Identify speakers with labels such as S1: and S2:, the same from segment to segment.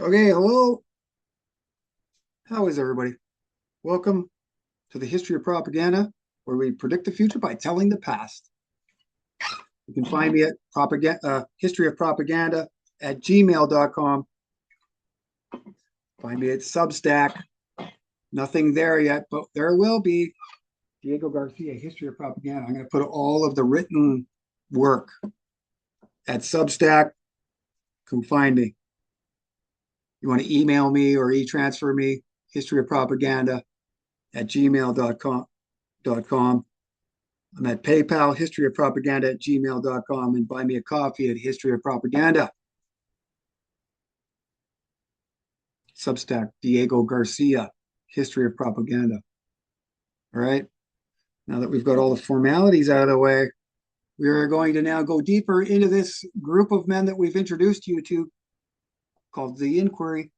S1: Okay, hello. How is everybody? Welcome to the History of Propaganda, where we predict the future by telling the past. You can find me at historyofpropaganda at gmail.com. Find me at Substack. Nothing there yet, but there will be. Diego Garcia, History of Propaganda. I'm going to put all of the written work at Substack. Come find me. You want to email me or e-transfer me, history of propaganda at gmail.com. I'm at PayPal, historyofpropaganda at gmail.com, and buy me a coffee at History of Propaganda. Substack, Diego Garcia, History of Propaganda. All right. Now that we've got all the formalities out of the way, we are going to now go deeper into this group of men that we've introduced you to called the Inquiry.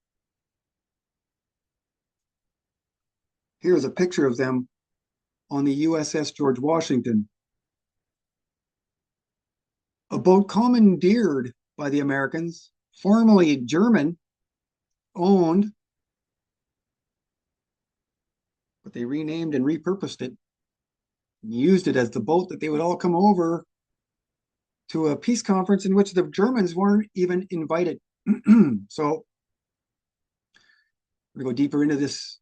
S1: Here's a picture of them on the USS George Washington, a boat commandeered by the Americans, formerly German owned, but they renamed and repurposed it and used it as the boat that they would all come over to a peace conference in which the Germans weren't even invited. So we're going to go deeper into this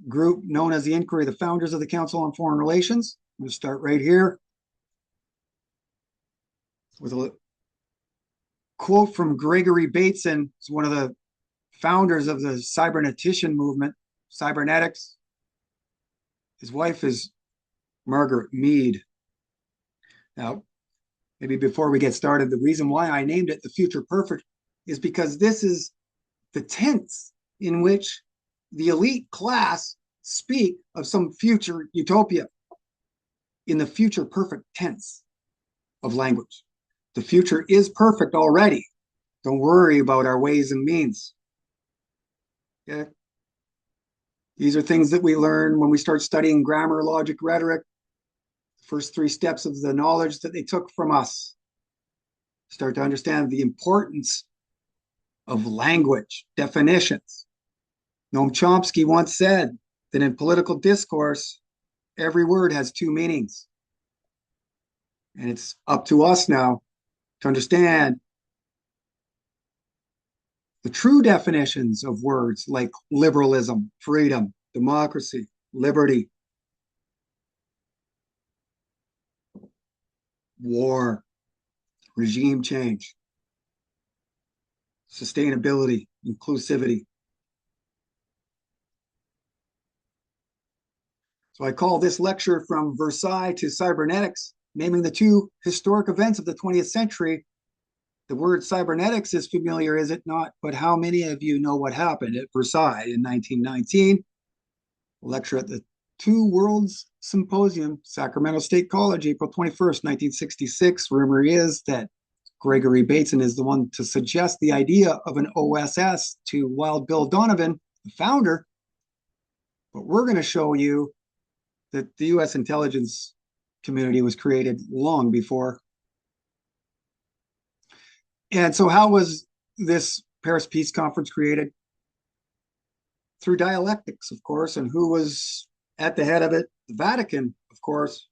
S1: group known as the Inquiry, the founders of the Council on Foreign Relations. We'll start right here with a quote from Gregory Bateson, who's one of the founders of the cybernetician movement, cybernetics. His wife is Margaret Mead. Now, maybe before we get started, the reason why I named it the Future Perfect is because this is the tense in which the elite class speak of some future utopia in the future perfect tense of language. The future is perfect already. Don't worry about our ways and means. Okay? These are things that we learn when we start studying grammar, logic, rhetoric. The first three steps of the knowledge that they took from us. Start to understand the importance of language, definitions. Noam Chomsky once said that in political discourse, every word has two meanings. And it's up to us now to understand the true definitions of words like liberalism, freedom, democracy, liberty, war, regime change, sustainability, inclusivity. So I call this lecture From Versailles to Cybernetics, naming the two historic events of the 20th century. The word cybernetics is familiar, is it not? But how many of you know what happened at Versailles in 1919? A lecture at the Two Worlds Symposium, Sacramento State College, April 21st, 1966. Rumor is that Gregory Bateson is the one to suggest the idea of an OSS to Wild Bill Donovan, the founder. But we're going to show you that the US intelligence community was created long before. And so, how was this Paris Peace Conference created? Through dialectics, of course. And who was at the head of it? The Vatican, of course.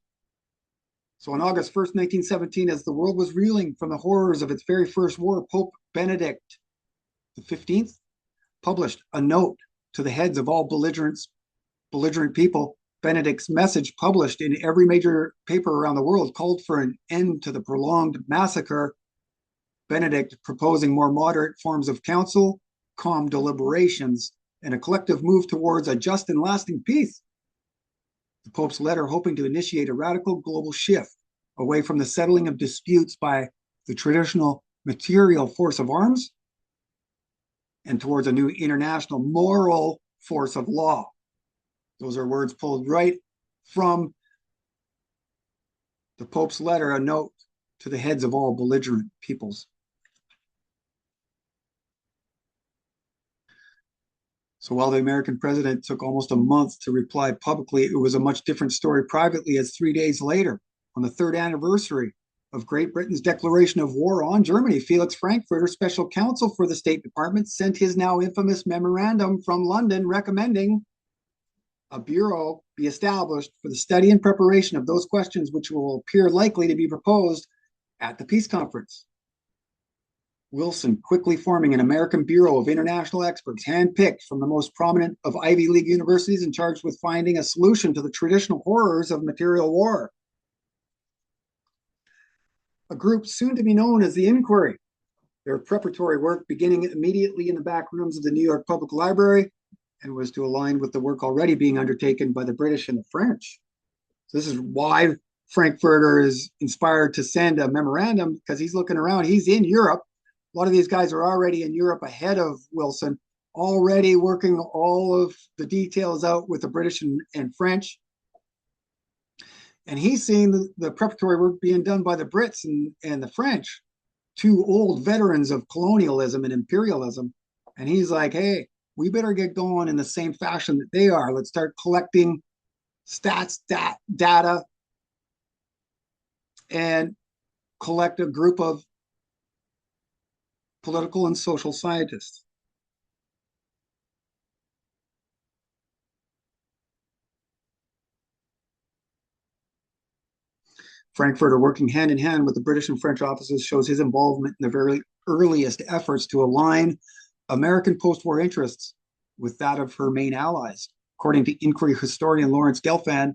S1: So, on August 1st, 1917, as the world was reeling from the horrors of its very first war, Pope Benedict XV published a note to the heads of all belligerent people. Benedict's message, published in every major paper around the world, called for an end to the prolonged massacre. Benedict proposing more moderate forms of council, calm deliberations, and a collective move towards a just and lasting peace. The Pope's letter hoping to initiate a radical global shift away from the settling of disputes by the traditional material force of arms and towards a new international moral force of law. Those are words pulled right from the Pope's letter, a note to the heads of all belligerent peoples. So while the American president took almost a month to reply publicly, it was a much different story privately, as 3 days later, on the third anniversary of Great Britain's declaration of war on Germany, Felix Frankfurter, special counsel for the State Department, sent his now infamous memorandum from London recommending a bureau be established for the study and preparation of those questions which will appear likely to be proposed at the peace conference. Wilson quickly forming an American Bureau of international experts, handpicked from the most prominent of Ivy League universities and charged with finding a solution to the traditional horrors of material war. A group soon to be known as the Inquiry. Their preparatory work beginning immediately in the back rooms of the New York Public Library and was to align with the work already being undertaken by the British and the French. So this is why Frankfurter is inspired to send a memorandum, because he's looking around. He's in Europe. A lot of these guys are already in Europe ahead of Wilson, already working all of the details out with the British and French. And he's seeing the preparatory work being done by the Brits and the French, two old veterans of colonialism and imperialism. And he's like, hey, we better get going in the same fashion that they are. Let's start collecting stats, data, and collect a group of political and social scientists. Frankfurter, working hand in hand with the British and French offices, shows his involvement in the very earliest efforts to align American post-war interests with that of her main allies. According to Inquiry historian Lawrence Gelfand,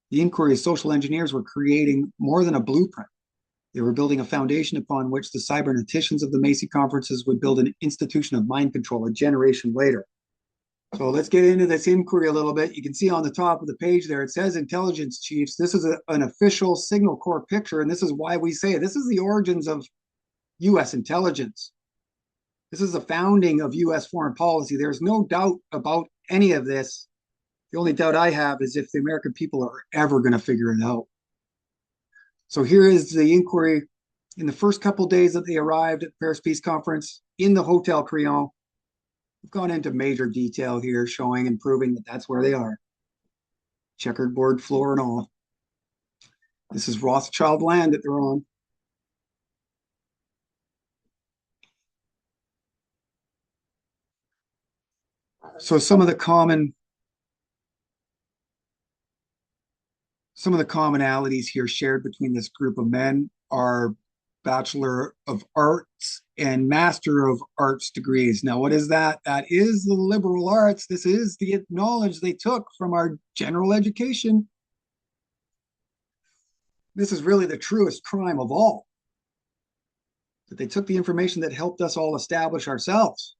S1: the Inquiry's social engineers were creating more than a blueprint. They were building a foundation upon which the cyberneticians of the Macy conferences would build an institution of mind control a generation later. So let's get into this inquiry a little bit. You can see on the top of the page there, it says intelligence chiefs. This is an official Signal Corps picture, and this is why we say this is the origins of U.S. intelligence. This is the founding of U.S. foreign policy. There's no doubt about any of this. The only doubt I have is if the American people are ever going to figure it out. So here is the inquiry in the first couple of days that they arrived at the Paris Peace Conference in the Hotel Crillon. We've gone into major detail here, showing and proving that that's where they are. Checkered board floor and all. This is Rothschild land that they're on. So some of the commonalities here shared between this group of men are Bachelor of Arts and Master of Arts degrees. Now, what is that? That is the liberal arts. This is the knowledge they took from our general education. This is really the truest crime of all, that they took the information that helped us all establish ourselves,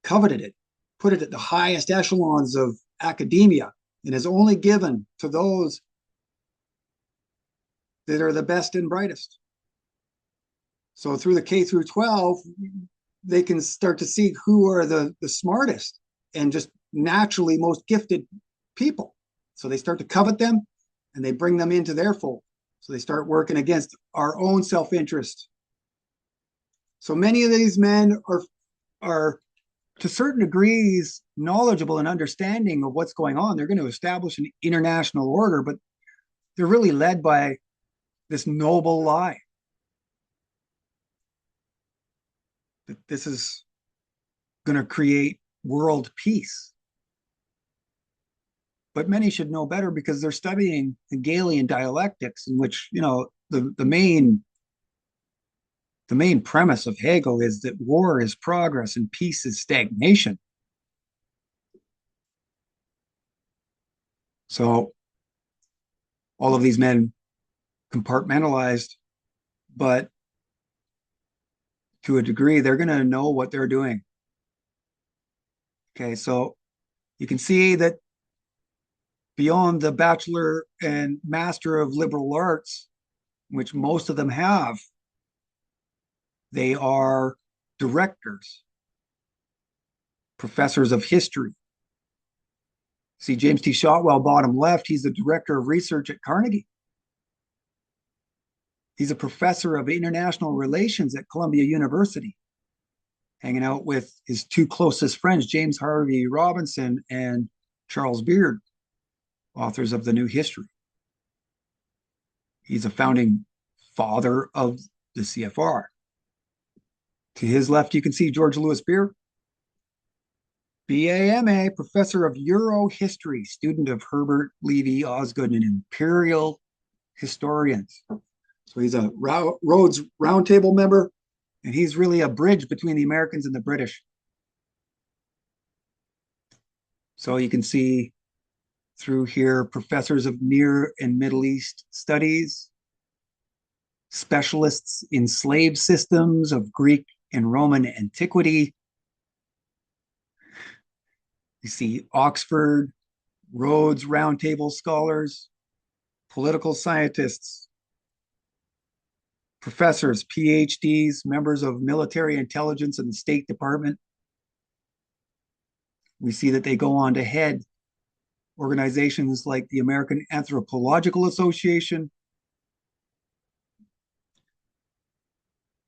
S1: coveted it, put it at the highest echelons of academia, and is only given to those that are the best and brightest. So through the K through 12, they can start to see who are the smartest and just naturally most gifted people. So they start to covet them and they bring them into their fold. So they start working against our own self-interest. So many of these men are to certain degrees knowledgeable and understanding of what's going on. They're going to establish an international order, but they're really led by this noble lie that this is going to create world peace. But many should know better because they're studying Hegelian dialectics, in which, you know, the main premise of Hegel is that war is progress and peace is stagnation. So all of these men compartmentalized, but to a degree, they're going to know what they're doing. Okay, so you can see that beyond the Bachelor and Master of Liberal Arts, which most of them have, they are directors, professors of history. See James T. Shotwell, bottom left, he's the director of research at Carnegie. He's a professor of international relations at Columbia University, hanging out with his two closest friends, James Harvey Robinson and Charles Beard, authors of The New History. He's a founding father of the CFR. To his left, you can see George Louis Beer, BAMA, professor of Euro history, student of Herbert Levy Osgood, an imperial historian. So he's a Rhodes Roundtable member, and he's really a bridge between the Americans and the British. So you can see through here professors of Near and Middle East studies, specialists in slave systems of Greek and Roman antiquity. You see Oxford, Rhodes Roundtable scholars, political scientists, professors, PhDs, members of military intelligence and the State Department. We see that they go on to head organizations like the American Anthropological Association,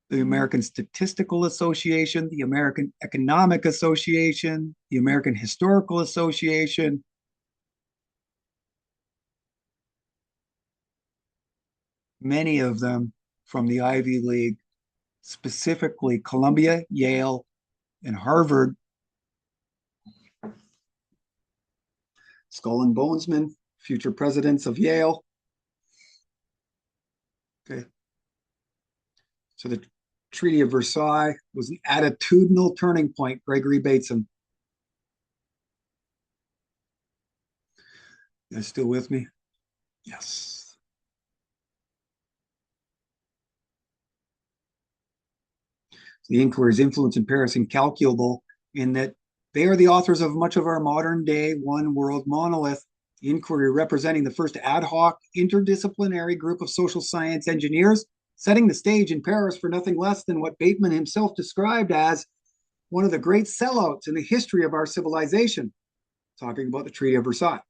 S1: the American Statistical Association, the American Economic Association, the American Historical Association. Many of them from the Ivy League, specifically Columbia, Yale, and Harvard. Skull and Bonesman, future presidents of Yale. Okay. So the Treaty of Versailles was an attitudinal turning point, Gregory Bateson. You guys still with me? Yes. The inquiry's influence in Paris incalculable in that they are the authors of much of our modern day one world monolith. The inquiry representing the first ad hoc interdisciplinary group of social science engineers, setting the stage in Paris for nothing less than what Bateman himself described as one of the great sellouts in the history of our civilization, talking about the Treaty of Versailles.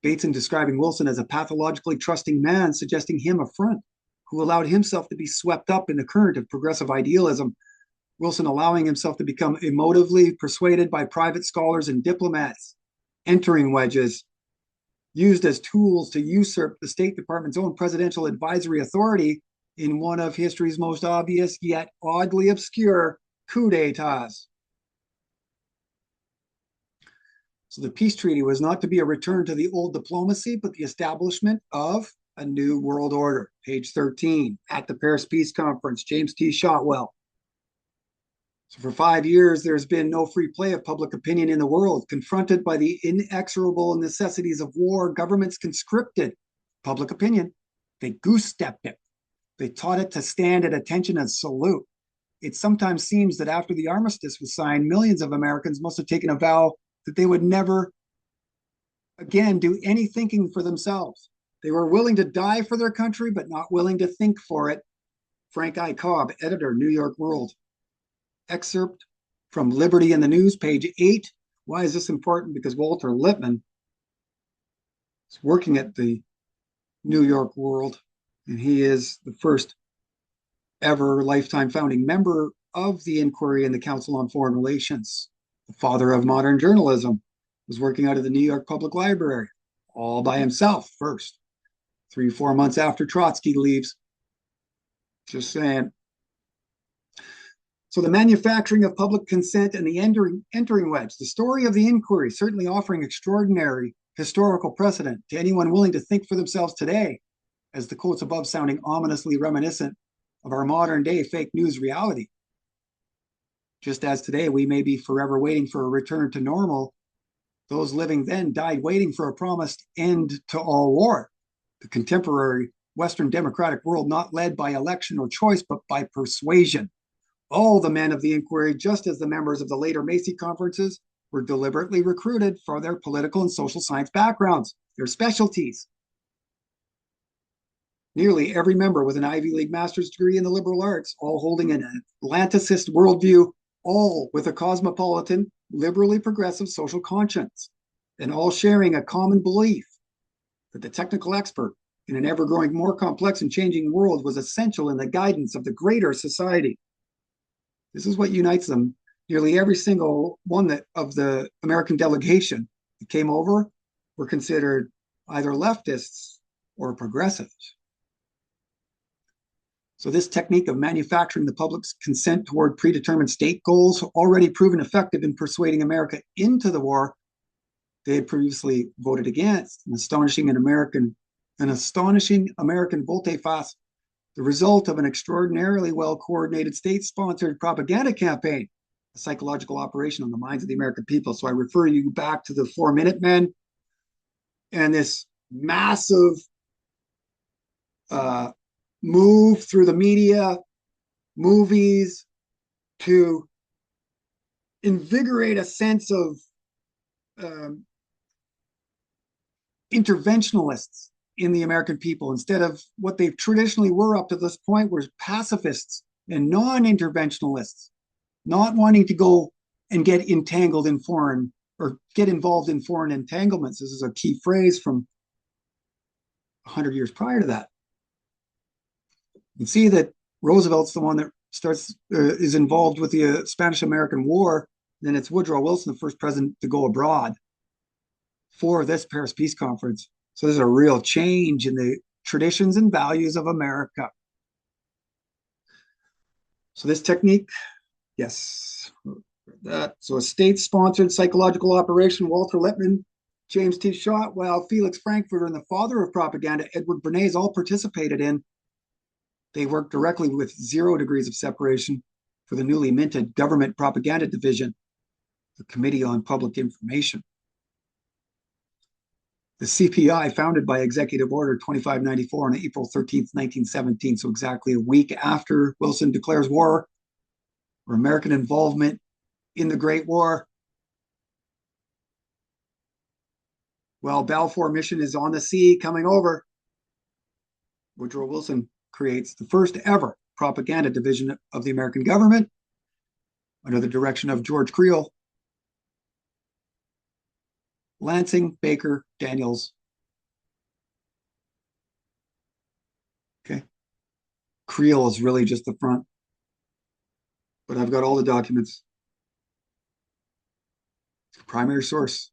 S1: Bateson describing Wilson as a pathologically trusting man, suggesting him a front who allowed himself to be swept up in the current of progressive idealism. Wilson allowing himself to become emotively persuaded by private scholars and diplomats, entering wedges used as tools to usurp the State Department's own presidential advisory authority in one of history's most obvious yet oddly obscure coups d'etats. So the peace treaty was not to be a return to the old diplomacy, but the establishment of a new world order. Page 13, at the Paris Peace Conference, James T. Shotwell. So for 5 years, there's been no free play of public opinion in the world. Confronted by the inexorable necessities of war, governments conscripted public opinion. They goose-stepped it. They taught it to stand at attention and salute. It sometimes seems that after the armistice was signed, millions of Americans must have taken a vow that they would never again do any thinking for themselves. They were willing to die for their country, but not willing to think for it. Frank I. Cobb, editor, New York World. Excerpt from Liberty in the News, page 8. Why is this important? Because Walter Lippmann is working at the New York World, and he is the first ever lifetime founding member of the inquiry and the Council on Foreign Relations. The father of modern journalism was working out of the New York Public Library, all by himself first, 3-4 months after Trotsky leaves. Just saying. So the manufacturing of public consent and the entering wedge, the story of the inquiry, certainly offering extraordinary historical precedent to anyone willing to think for themselves today, as the quotes above sounding ominously reminiscent of our modern day fake news reality. Just as today we may be forever waiting for a return to normal, those living then died waiting for a promised end to all war. The contemporary Western democratic world not led by election or choice, but by persuasion. All the men of the inquiry, just as the members of the later Macy conferences, were deliberately recruited for their political and social science backgrounds, their specialties. Nearly every member with an Ivy League master's degree in the liberal arts, all holding an Atlanticist worldview, all with a cosmopolitan, liberally progressive social conscience, and all sharing a common belief that the technical expert in an ever-growing, more complex and changing world was essential in the guidance of the greater society. This is what unites them. Nearly every single one of the American delegation that came over were considered either leftists or progressives. So this technique of manufacturing the public's consent toward predetermined state goals already proven effective in persuading America into the war they had previously voted against. An astonishing American volte-face, the result of an extraordinarily well-coordinated state-sponsored propaganda campaign, a psychological operation on the minds of the American people. So I refer you back to the 4-Minute Men and this massive move through the media, movies, to invigorate a sense of interventionalists in the American people, instead of what they traditionally were up to this point, were pacifists and non-interventionalists, not wanting to go and get entangled in foreign or get involved in foreign entanglements. This is a key phrase from 100 years prior to that. You can see that Roosevelt's the one that is involved with the Spanish-American War. Then it's Woodrow Wilson, the first president to go abroad for this Paris Peace Conference. So there's a real change in the traditions and values of America. So this technique, yes, that. So a state-sponsored psychological operation, Walter Lippmann, James T. Shotwell, Felix Frankfurter, and the father of propaganda, Edward Bernays, all participated in. They worked directly with 0 degrees of separation for the newly minted Government Propaganda Division, the Committee on Public Information. The CPI, founded by Executive Order 2594 on April 13th, 1917, so exactly a week after Wilson declares war, or American involvement in the Great War. Well, Balfour mission is on the sea coming over. Woodrow Wilson creates the first ever propaganda division of the American government under the direction of George Creel, Lansing, Baker, Daniels. Okay. Creel is really just the front, but I've got all the documents. Primary source.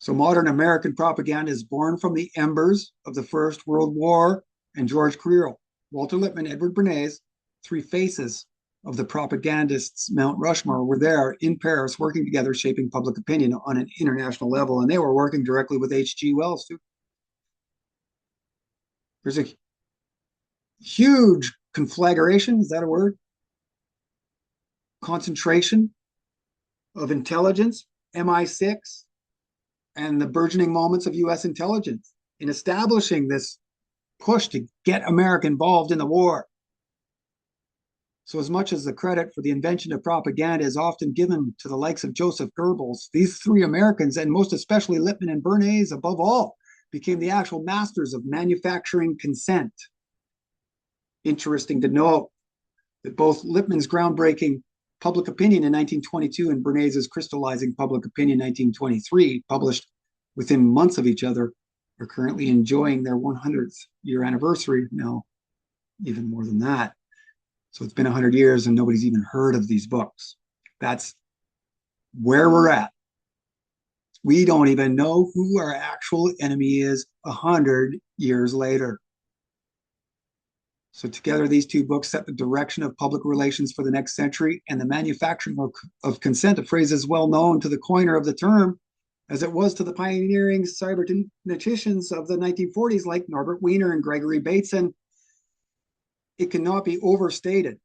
S1: So modern American propaganda is born from the embers of the First World War and George Creel, Walter Lippmann, Edward Bernays, 3 faces of the propagandists' Mount Rushmore, were there in Paris working together, shaping public opinion on an international level. And they were working directly with H.G. Wells too. There's a huge conflagration, is that a word? Concentration of intelligence, MI6, and the burgeoning moments of U.S. intelligence in establishing this push to get America involved in the war. So as much as the credit for the invention of propaganda is often given to the likes of Joseph Goebbels, these 3 Americans, and most especially Lippmann and Bernays above all, became the actual masters of manufacturing consent. Interesting to note that both Lippmann's groundbreaking Public Opinion in 1922 and Bernays' crystallizing Public Opinion 1923, published within months of each other, are currently enjoying their 100th year anniversary, now even more than that. So it's been 100 years and nobody's even heard of these books. That's where we're at. We don't even know who our actual enemy is 100 years later. So together, these 2 books set the direction of public relations for the next century, and the manufacturing of consent, a phrase as well known to the coiner of the term as it was to the pioneering cyberneticians of the 1940s like Norbert Wiener and Gregory Bateson. It cannot be overstated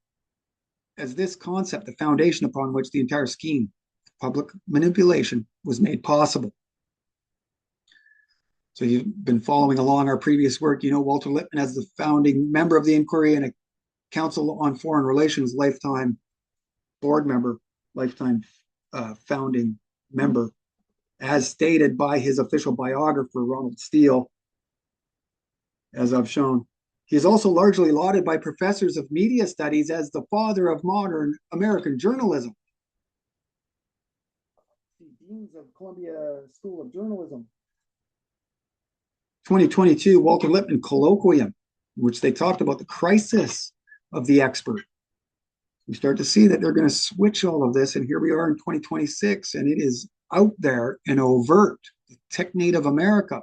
S1: as this concept, the foundation upon which the entire scheme of public manipulation was made possible. So you've been following along our previous work. You know Walter Lippmann as the founding member of the inquiry and a Council on Foreign Relations lifetime board member, lifetime founding member, as stated by his official biographer, Ronald Steele, as I've shown. He is also largely lauded by professors of media studies as the father of modern American journalism. Deans of Columbia School of Journalism. 2022 Walter Lippmann Colloquium, in which they talked about the crisis of the expert. We start to see that they're going to switch all of this, and here we are in 2026, and it is out there and overt. The tech native America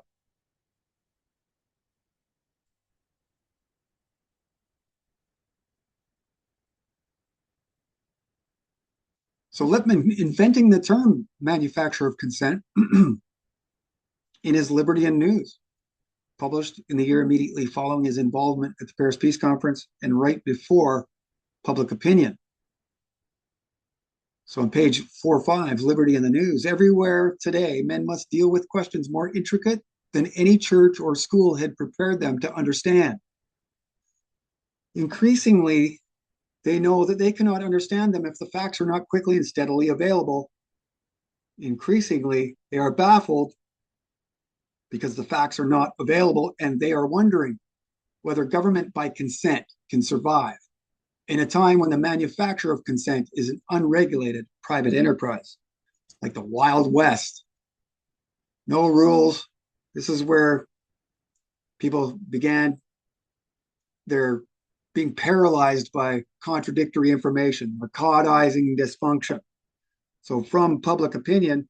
S1: So Lippmann, inventing the term manufacture of consent in his Liberty and News, published in the year immediately following his involvement at the Paris Peace Conference and right before Public Opinion. So on page 4-5, Liberty and the News, everywhere today, men must deal with questions more intricate than any church or school had prepared them to understand. Increasingly, they know that they cannot understand them if the facts are not quickly and steadily available. Increasingly, they are baffled because the facts are not available, and they are wondering whether government by consent can survive in a time when the manufacture of consent is an unregulated private enterprise, like the Wild West. No rules. This is where people began their being paralyzed by contradictory information, narcotizing dysfunction. So from Public Opinion,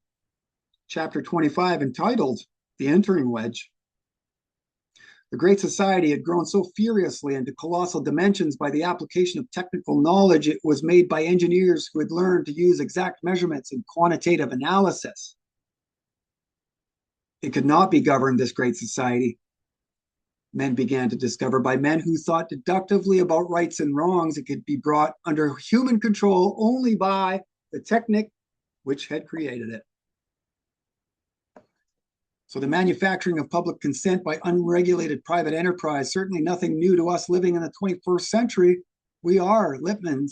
S1: chapter 25, entitled The Entering Wedge, the Great Society had grown so furiously into colossal dimensions by the application of technical knowledge it was made by engineers who had learned to use exact measurements and quantitative analysis. It could not be governed, this great society, men began to discover, by men who thought deductively about rights and wrongs. It could be brought under human control only by the technique which had created it. So the manufacturing of public consent by unregulated private enterprise, certainly nothing new to us living in the 21st century. We are Lippmann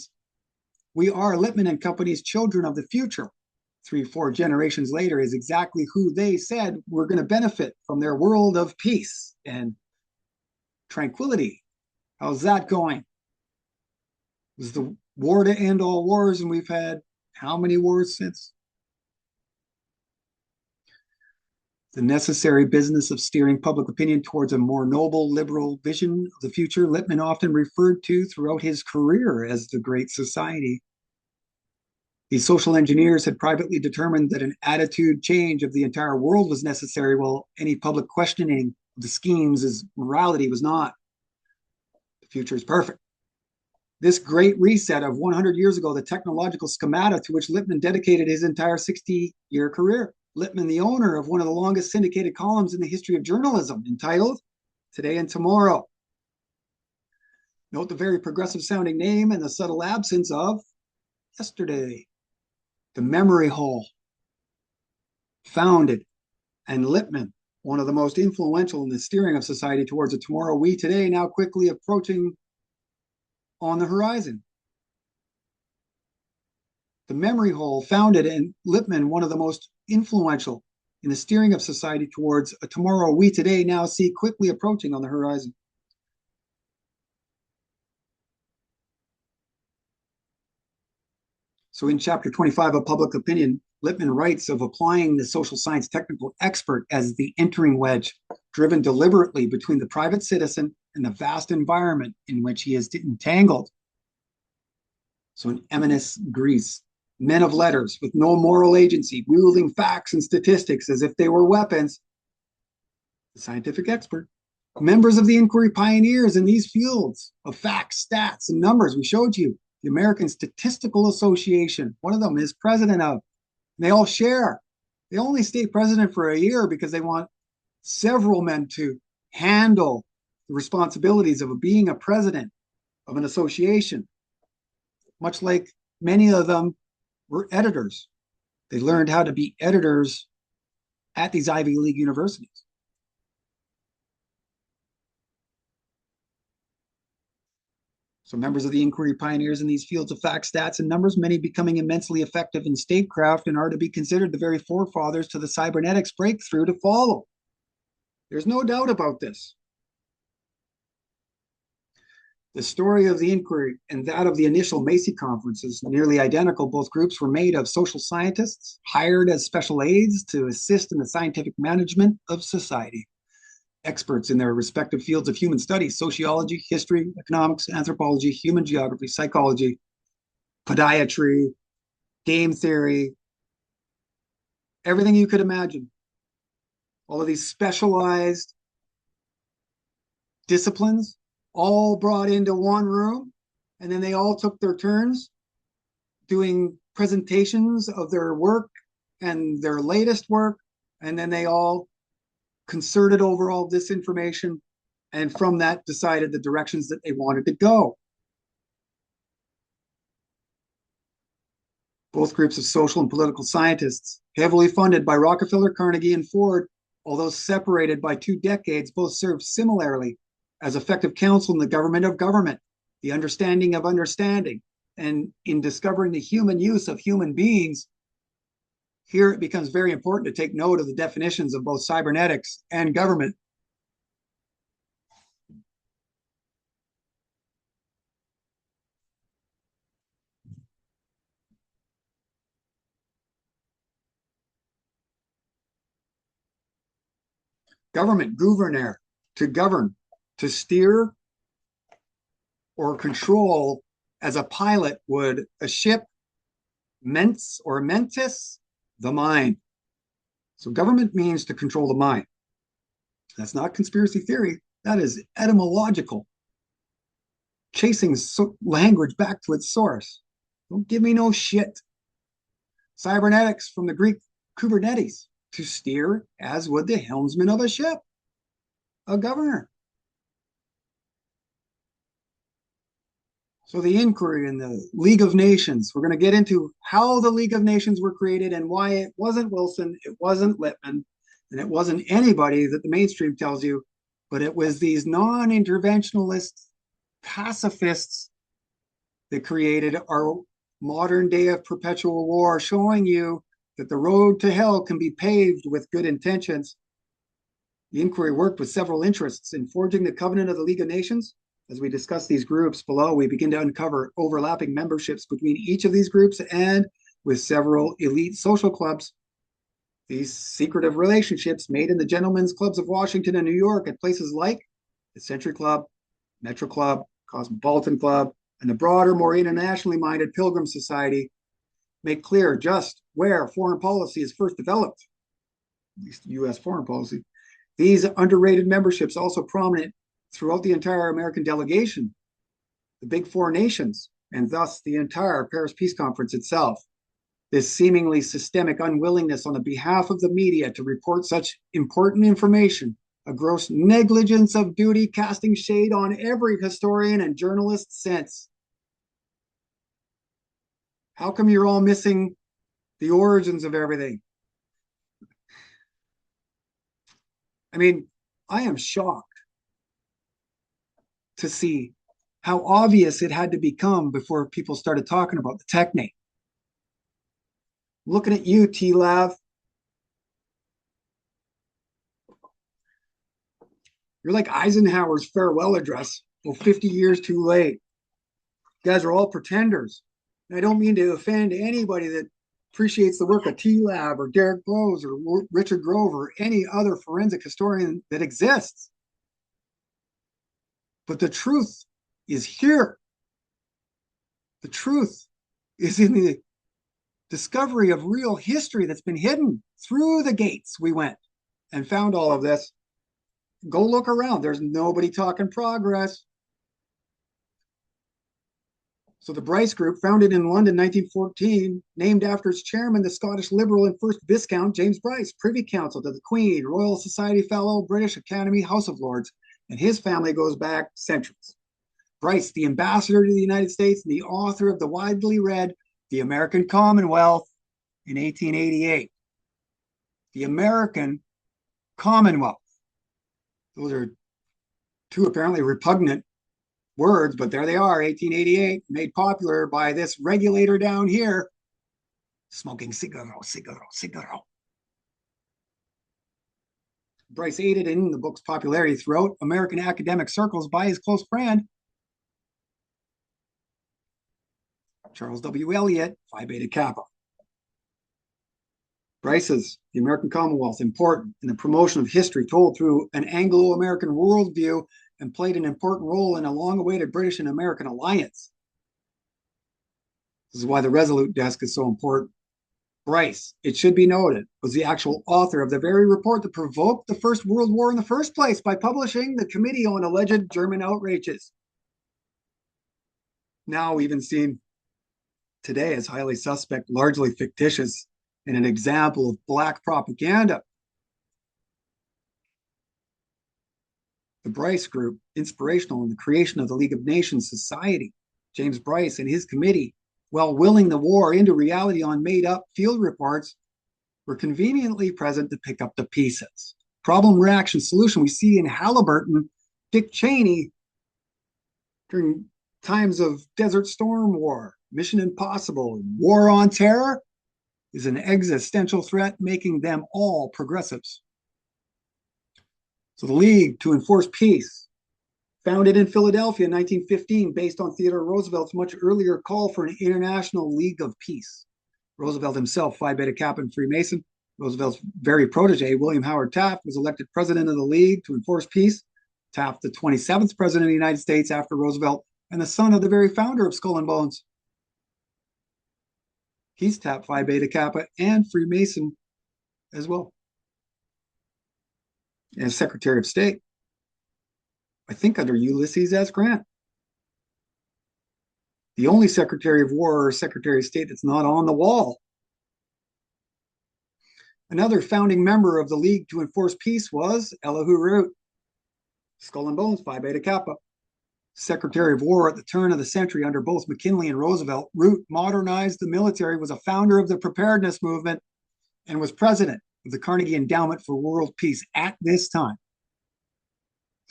S1: and Company's children of the future. 3-4 generations later is exactly who they said were going to benefit from their world of peace and tranquility. How's that going? It was the war to end all wars, and we've had how many wars since? The necessary business of steering public opinion towards a more noble, liberal vision of the future, Lippmann often referred to throughout his career as the Great Society. These social engineers had privately determined that an attitude change of the entire world was necessary, while any public questioning of the schemes as morality was not. The future is perfect. This great reset of 100 years ago, the technological schemata to which Lippmann dedicated his entire 60-year career. Lippmann, the owner of one of the longest syndicated columns in the history of journalism, entitled Today and Tomorrow. Note the very progressive sounding name and the subtle absence of yesterday. The Memory Hole, founded, and Lippmann, one of the most influential in the steering of society towards a tomorrow we today, now quickly approaching on the horizon. The Memory Hole, founded, and Lippmann, one of the most influential in the steering of society towards a tomorrow we today now see quickly approaching on the horizon. So in chapter 25 of Public Opinion, Lippmann writes of applying the social science technical expert as the entering wedge, driven deliberately between the private citizen and the vast environment in which he is entangled. So in eminence Greece, men of letters with no moral agency, wielding facts and statistics as if they were weapons, the scientific expert. Members of the inquiry pioneers in these fields of facts, stats, and numbers. We showed you the American Statistical Association. One of them is president of. And they all share. They only stay president for a year because they want several men to handle the responsibilities of being a president of an association. Much like many of them were editors. They learned how to be editors at these Ivy League universities. So members of the inquiry pioneers in these fields of facts, stats, and numbers, many becoming immensely effective in statecraft and are to be considered the very forefathers to the cybernetics breakthrough to follow. There's no doubt about this. The story of the inquiry and that of the initial Macy conference is nearly identical. Both groups were made of social scientists hired as special aides to assist in the scientific management of society. Experts in their respective fields of human studies: sociology, history, economics, anthropology, human geography, psychology, podiatry, game theory, everything you could imagine. All of these specialized disciplines all brought into one room, and then they all took their turns doing presentations of their work and their latest work, and then they all concerted over all this information, and from that decided the directions that they wanted to go. Both groups of social and political scientists, heavily funded by Rockefeller, Carnegie, and Ford, although separated by 2 decades, both served similarly as effective counsel in the government of government, the understanding of understanding, and in discovering the human use of human beings. Here it becomes very important to take note of the definitions of both cybernetics and government. Government, gouverner, to govern, to steer or control, as a pilot would a ship. Mens or mentis, the mind. So government means to control the mind. That's not conspiracy theory. That is etymological. Chasing language back to its source. Don't give me no shit. Cybernetics from the Greek Kubernetes, to steer as would the helmsman of a ship, a governor. So the inquiry in the League of Nations, we're going to get into how the League of Nations were created and why it wasn't Wilson, it wasn't Lippmann, and it wasn't anybody that the mainstream tells you, but it was these non-interventionalist pacifists that created our modern day of perpetual war, showing you that the road to hell can be paved with good intentions. The inquiry worked with several interests in forging the covenant of the League of Nations. As we discuss these groups below, we begin to uncover overlapping memberships between each of these groups and with several elite social clubs. These secretive relationships made in the gentlemen's clubs of Washington and New York at places like the Century Club, Metro Club, Cosmopolitan Club, and the broader, more internationally minded Pilgrim Society make clear just where foreign policy is first developed, at least U.S. foreign policy. These underrated memberships also prominent throughout the entire American delegation, the big 4 nations, and thus the entire Paris Peace Conference itself. This seemingly systemic unwillingness on the behalf of the media to report such important information, a gross negligence of duty, casting shade on every historian and journalist since. How come you're all missing the origins of everything? I mean, I am shocked to see how obvious it had to become before people started talking about the technate. Looking at you, T-Lav. You're like Eisenhower's farewell address. Well, 50 years too late. You guys are all pretenders. And I don't mean to offend anybody that appreciates the work of T-Lab or Derek Bose or Richard Grove or any other forensic historian that exists. But the truth is here. The truth is in the discovery of real history that's been hidden. Through the gates we went and found all of this. Go look around. There's nobody talking progress. So the Bryce Group, founded in London 1914, named after its chairman, the Scottish Liberal and first Viscount James Bryce, Privy Council to the Queen, Royal Society Fellow, British Academy, House of Lords, and his family goes back centuries. Bryce, the ambassador to the United States and the author of the widely read The American Commonwealth in 1888. The American Commonwealth. Those are 2 apparently repugnant words, but there they are, 1888, made popular by this regulator down here, smoking cigarro. Bryce aided in the book's popularity throughout American academic circles by his close friend, Charles W. Eliot, Phi Beta Kappa. Bryce's The American Commonwealth, important in the promotion of history told through an Anglo-American worldview and played an important role in a long-awaited British and American alliance. This is why the Resolute desk is so important. Bryce, it should be noted, was the actual author of the very report that provoked the First World War in the first place by publishing the Committee on Alleged German Outrages. Now even seen today as highly suspect, largely fictitious, and an example of black propaganda. The Bryce Group, inspirational in the creation of the League of Nations Society. James Bryce and his committee, while willing the war into reality on made-up field reports, were conveniently present to pick up the pieces. Problem, reaction, solution we see in Halliburton, Dick Cheney during times of Desert Storm War, Mission Impossible, War on Terror is an existential threat, making them all progressives. So the League to Enforce Peace, founded in Philadelphia in 1915, based on Theodore Roosevelt's much earlier call for an international League of Peace. Roosevelt himself, Phi Beta Kappa and Freemason. Roosevelt's very protege, William Howard Taft, was elected president of the League to Enforce Peace. Taft, the 27th president of the United States after Roosevelt, and the son of the very founder of Skull and Bones. He's Taft Phi Beta Kappa and Freemason as well. As Secretary of State, I think under Ulysses S. Grant. The only Secretary of War or Secretary of State that's not on the wall. Another founding member of the League to Enforce Peace was Elihu Root, Skull and Bones, Phi Beta Kappa. Secretary of War at the turn of the century under both McKinley and Roosevelt, Root modernized the military, was a founder of the preparedness movement, and was president of the Carnegie Endowment for World Peace at this time.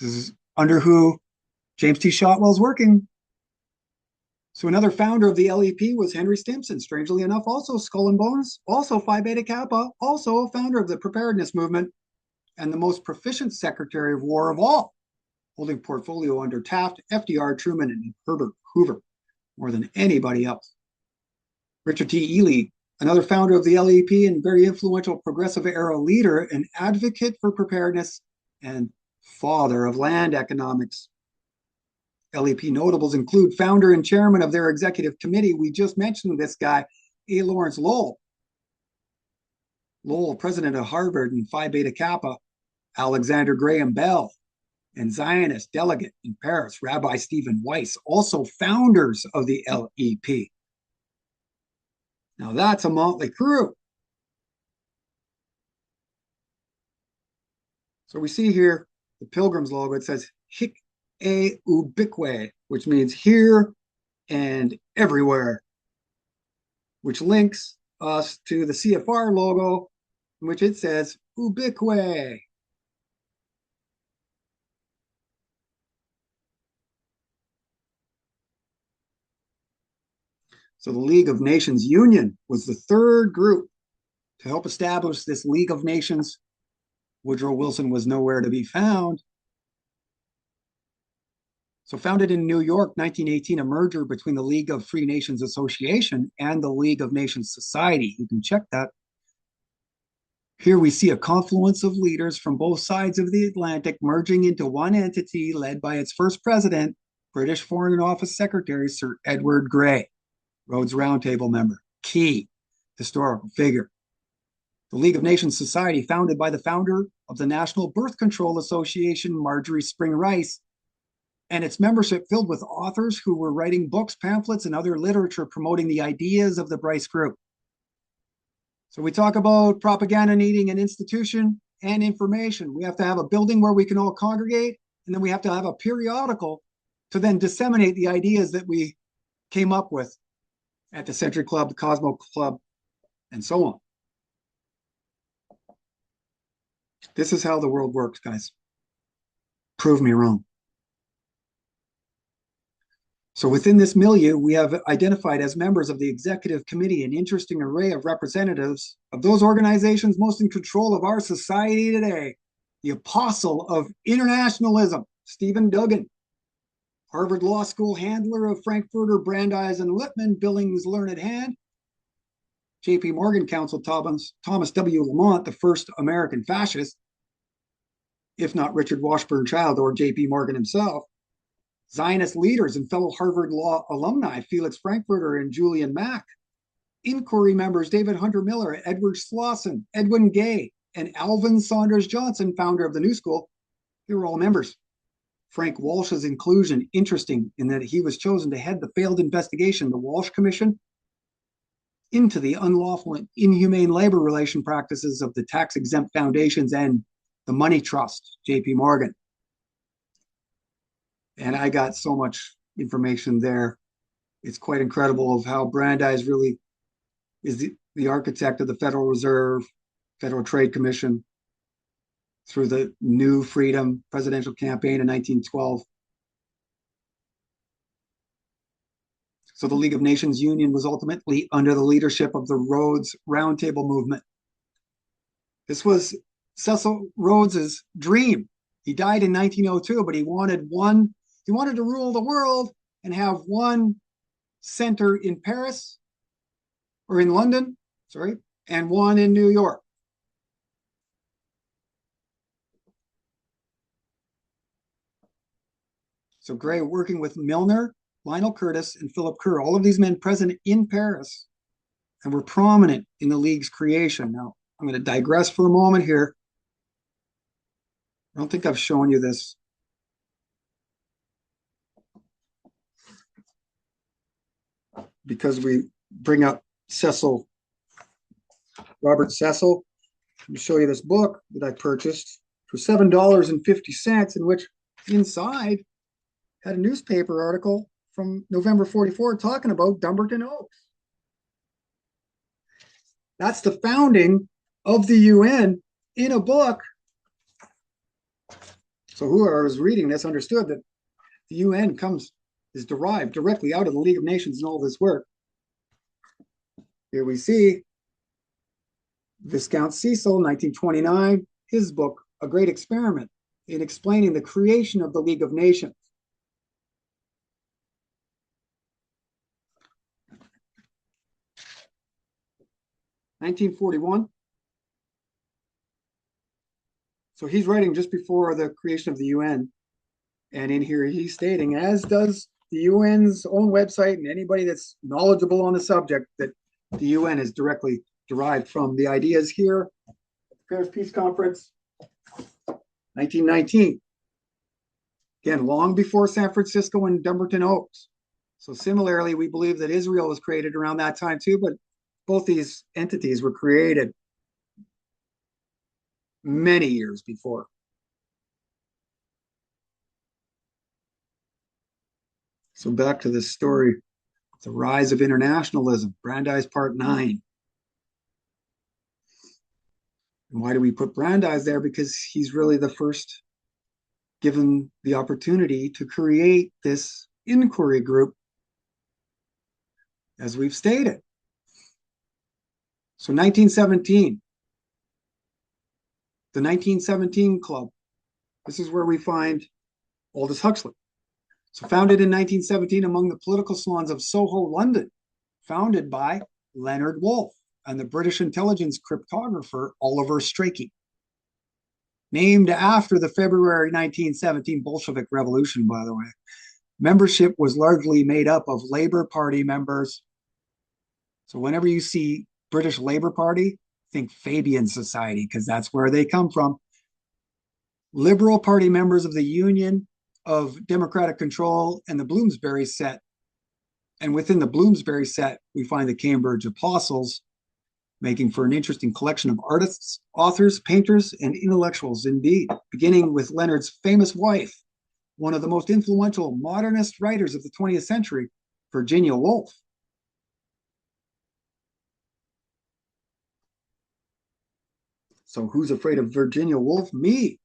S1: This is under who James T. Shotwell's working. So another founder of the LEP was Henry Stimson, strangely enough, also Skull and Bones, also Phi Beta Kappa, also a founder of the preparedness movement, and the most proficient Secretary of War of all, holding portfolio under Taft, FDR, Truman, and Herbert Hoover, more than anybody else. Richard T. Ely, another founder of the LEP and very influential progressive era leader and advocate for preparedness and father of land economics. LEP notables include founder and chairman of their executive committee. We just mentioned this guy, A. Lawrence Lowell. Lowell, president of Harvard and Phi Beta Kappa. Alexander Graham Bell, and Zionist delegate in Paris, Rabbi Stephen Weiss, also founders of the LEP. Now that's a motley crew. So we see here the Pilgrim's logo. It says hic e ubique, which means here and everywhere, which links us to the CFR logo, in which it says ubique. So the League of Nations Union was the third group to help establish this League of Nations. Woodrow Wilson was nowhere to be found. So founded in New York, 1918, a merger between the League of Free Nations Association and the League of Nations Society. You can check that. Here we see a confluence of leaders from both sides of the Atlantic merging into one entity led by its first president, British Foreign Office Secretary Sir Edward Grey, Rhodes Roundtable member, key historical figure. The League of Nations Society, founded by the founder of the National Birth Control Association, Marjorie Spring Rice, and its membership filled with authors who were writing books, pamphlets, and other literature promoting the ideas of the Bryce Group. So we talk about propaganda needing an institution and information. We have to have a building where we can all congregate, and then we have to have a periodical to then disseminate the ideas that we came up with at the Century Club, the Cosmo Club, and so on. This is how the world works, guys. Prove me wrong. So within this milieu, we have identified as members of the executive committee an interesting array of representatives of those organizations most in control of our society today. The apostle of internationalism, Stephen Duggan, Harvard Law School handler of Frankfurter, Brandeis, and Lippmann, Billings' learned hand. J.P. Morgan counsel Thomas W. Lamont, the first American fascist, if not Richard Washburn Child or J.P. Morgan himself. Zionist leaders and fellow Harvard Law alumni, Felix Frankfurter and Julian Mack. Inquiry members, David Hunter Miller, Edward Slauson, Edwin Gay, and Alvin Saunders Johnson, founder of the New School. They were all members. Frank Walsh's inclusion, interesting in that he was chosen to head the failed investigation, the Walsh Commission, into the unlawful and inhumane labor relation practices of the tax-exempt foundations and the money trust, J.P. Morgan. And I got so much information there. It's quite incredible of how Brandeis really is the architect of the Federal Reserve, Federal Trade Commission, through the New Freedom presidential campaign in 1912. So the League of Nations Union was ultimately under the leadership of the Rhodes Roundtable movement. This was Cecil Rhodes's dream. He died in 1902, but he wanted to rule the world and have one center in Paris, or in London, and one in New York. So Gray, working with Milner, Lionel Curtis, and Philip Kerr, all of these men present in Paris and were prominent in the League's creation. Now, I'm going to digress for a moment here. I don't think I've shown you this. Because we bring up Robert Cecil. Let me show you this book that I purchased for $7.50, in which inside had a newspaper article from November 44 talking about Dumbarton Oaks. That's the founding of the UN in a book. So whoever was reading this understood that the UN is derived directly out of the League of Nations and all this work. Here we see Viscount Cecil, 1929, his book, A Great Experiment, in explaining the creation of the League of Nations. (1941). So he's writing just before the creation of the UN. And in here he's stating, as does the UN's own website and anybody that's knowledgeable on the subject, that the UN is directly derived from the ideas here at the Paris Peace Conference, 1919. Again, long before San Francisco and Dumbarton Oaks. So similarly, we believe that Israel was created around that time too, but both these entities were created many years before. So back to this story, the rise of internationalism, Brandeis Part 9. And why do we put Brandeis there? Because he's really the first given the opportunity to create this inquiry group, as we've stated. So 1917, the 1917 Club. This is where we find Aldous Huxley. So founded in 1917 among the political salons of Soho, London, founded by Leonard Woolf and the British intelligence cryptographer Oliver Strachey. Named after the February 1917 Bolshevik Revolution, by the way. Membership was largely made up of Labour Party members. So whenever you see British Labour Party, think Fabian Society, because that's where they come from. Liberal Party members of the Union of Democratic Control and the Bloomsbury set. And within the Bloomsbury set, we find the Cambridge Apostles, making for an interesting collection of artists, authors, painters, and intellectuals indeed, beginning with Leonard's famous wife, one of the most influential modernist writers of the 20th century, Virginia Woolf. So who's afraid of Virginia Woolf? Me.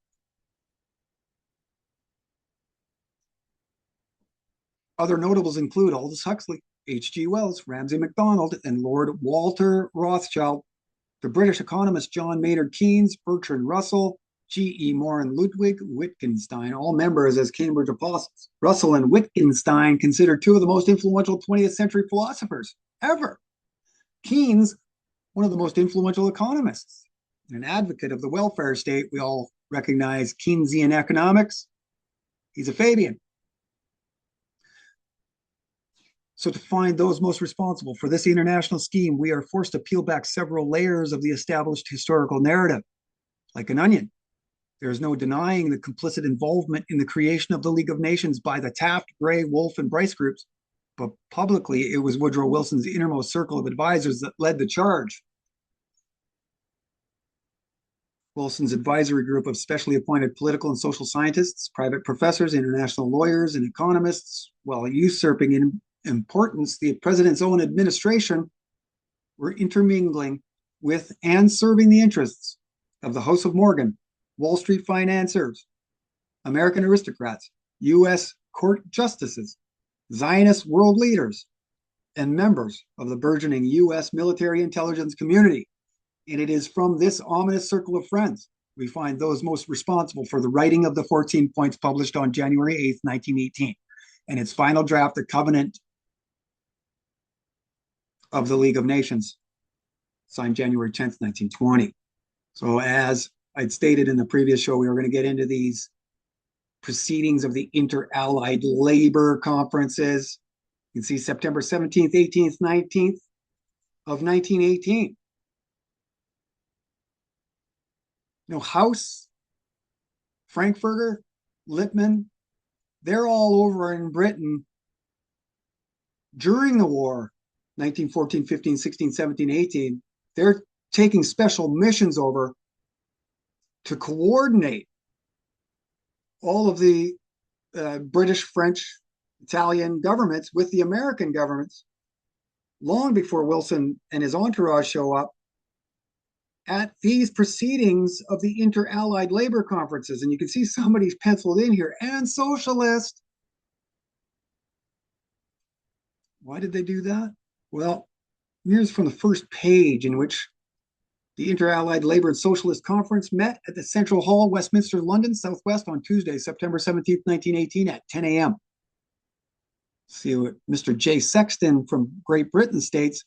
S1: Other notables include Aldous Huxley, H.G. Wells, Ramsay MacDonald, and Lord Walter Rothschild, the British economist John Maynard Keynes, Bertrand Russell, G.E. Moore, and Ludwig Wittgenstein, all members as Cambridge Apostles. Russell and Wittgenstein considered two of the most influential 20th century philosophers ever. Keynes, one of the most influential economists, an advocate of the welfare state. We all recognize Keynesian economics. He's a Fabian. So to find those most responsible for this international scheme, we are forced to peel back several layers of the established historical narrative. Like an onion, there is no denying the complicit involvement in the creation of the League of Nations by the Taft, Gray, Wolf, and Bryce groups. but publicly it was Woodrow Wilson's innermost circle of advisors that led the charge. Wilson's advisory group of specially appointed political and social scientists, private professors, international lawyers, and economists, while usurping in importance the president's own administration, were intermingling with and serving the interests of the House of Morgan, Wall Street financiers, American aristocrats, U.S. court justices, Zionist world leaders, and members of the burgeoning U.S. military intelligence community. And it is from this ominous circle of friends we find those most responsible for the writing of the 14 points published on January 8th, 1918, and its final draft, the Covenant of the League of Nations, signed January 10th, 1920. So as I'd stated in the previous show, we were going to get into these proceedings of the Inter-Allied Labor Conferences. You can see September 17th, 18th, 19th of 1918. House, Frankfurter, Lippmann, they're all over in Britain during the war, 1914, 15, 16, 17, 18. They're taking special missions over to coordinate all of the British, French, Italian governments with the American governments long before Wilson and his entourage show up at these proceedings of the Inter-Allied Labor Conferences. And you can see somebody's penciled in here, and socialist. Why did they do that? Well, here's from the first page, in which the Inter-Allied Labor and Socialist Conference met at the Central Hall, Westminster, London, Southwest, on Tuesday, September 17th, 1918 at 10 a.m. See what Mr. J. Sexton from Great Britain states.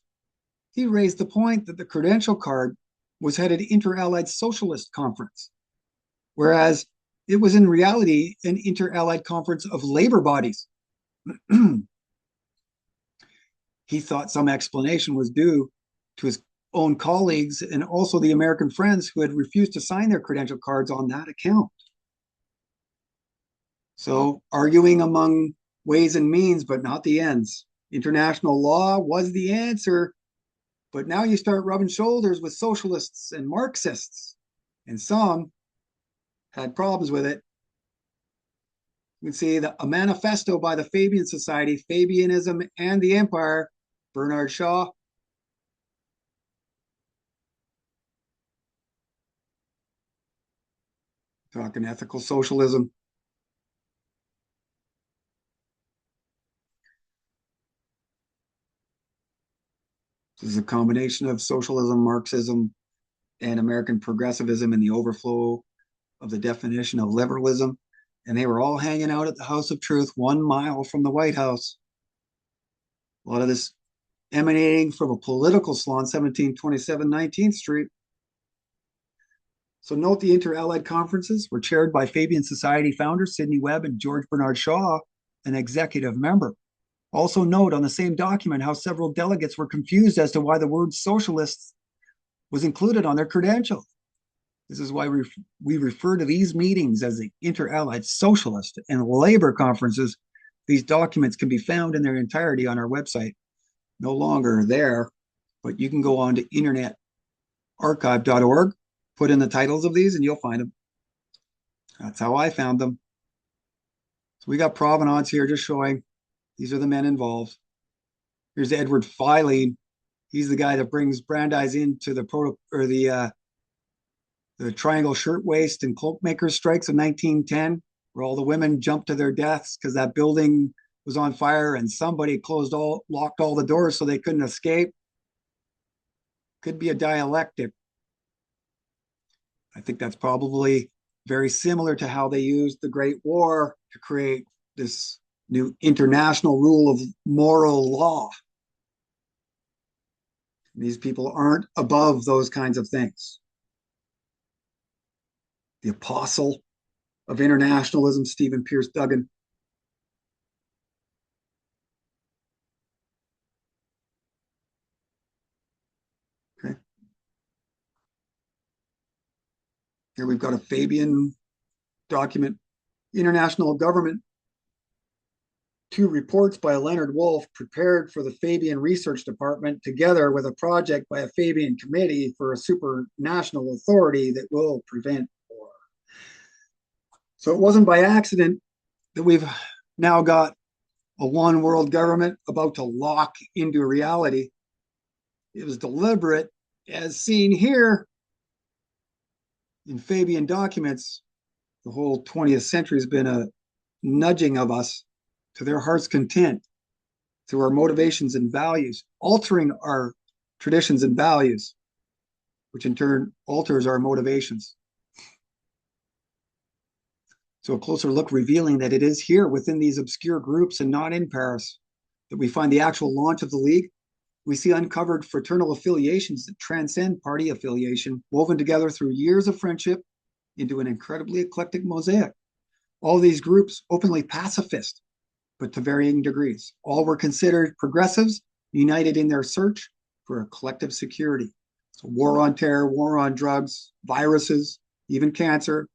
S1: He raised the point that the credential card was headed Inter-Allied Socialist Conference, whereas it was in reality an Inter-Allied Conference of labor bodies. He thought some explanation was due to his own colleagues and also the American friends who had refused to sign their credential cards on that account. So, arguing among ways and means, but not the ends. International law was the answer. But now you start rubbing shoulders with socialists and Marxists, and some had problems with it. You can see a manifesto by the Fabian Society, Fabianism and the Empire, Bernard Shaw. Talking ethical socialism. This is a combination of socialism, Marxism, and American progressivism in the overflow of the definition of liberalism. And they were all hanging out at the House of Truth, 1 mile from the White House. A lot of this emanating from a political salon, 1727 19th Street. So note the Inter-Allied Conferences were chaired by Fabian Society founder Sidney Webb and George Bernard Shaw, an executive member. Also note on the same document how several delegates were confused as to why the word socialists was included on their credentials. This is why we refer to these meetings as the Inter-Allied Socialist and Labor Conferences. These documents can be found in their entirety on our website. No longer there, but you can go on to internetarchive.org, put in the titles of these, and you'll find them. That's how I found them. So we got provenance here just showing these are the men involved. Here's Edward Filey. He's the guy that brings Brandeis into the Triangle Shirtwaist and Cloak Makers strikes of 1910, where all the women jumped to their deaths because that building was on fire and somebody locked all the doors so they couldn't escape. Could be a dialectic. I think that's probably very similar to how they used the Great War to create this new international rule of moral law. These people aren't above those kinds of things. The apostle of internationalism, Stephen Pierce Duggan. Okay. Here we've got a Fabian document, international government. two reports by Leonard Wolf prepared for the Fabian Research Department, together with a project by a Fabian committee for a supranational authority that will prevent war. So it wasn't by accident that we've now got a one world government about to lock into reality. It was deliberate, as seen here in Fabian documents. The whole 20th century has been a nudging of us to their heart's content through our motivations and values, altering our traditions and values, which in turn alters our motivations. So a closer look revealing that it is here within these obscure groups and not in Paris that we find the actual launch of the League. We see uncovered fraternal affiliations that transcend party affiliation, woven together through years of friendship into an incredibly eclectic mosaic. All these groups openly pacifist, but to varying degrees. All were considered progressives, united in their search for a collective security. So war on terror, war on drugs, viruses, even cancer,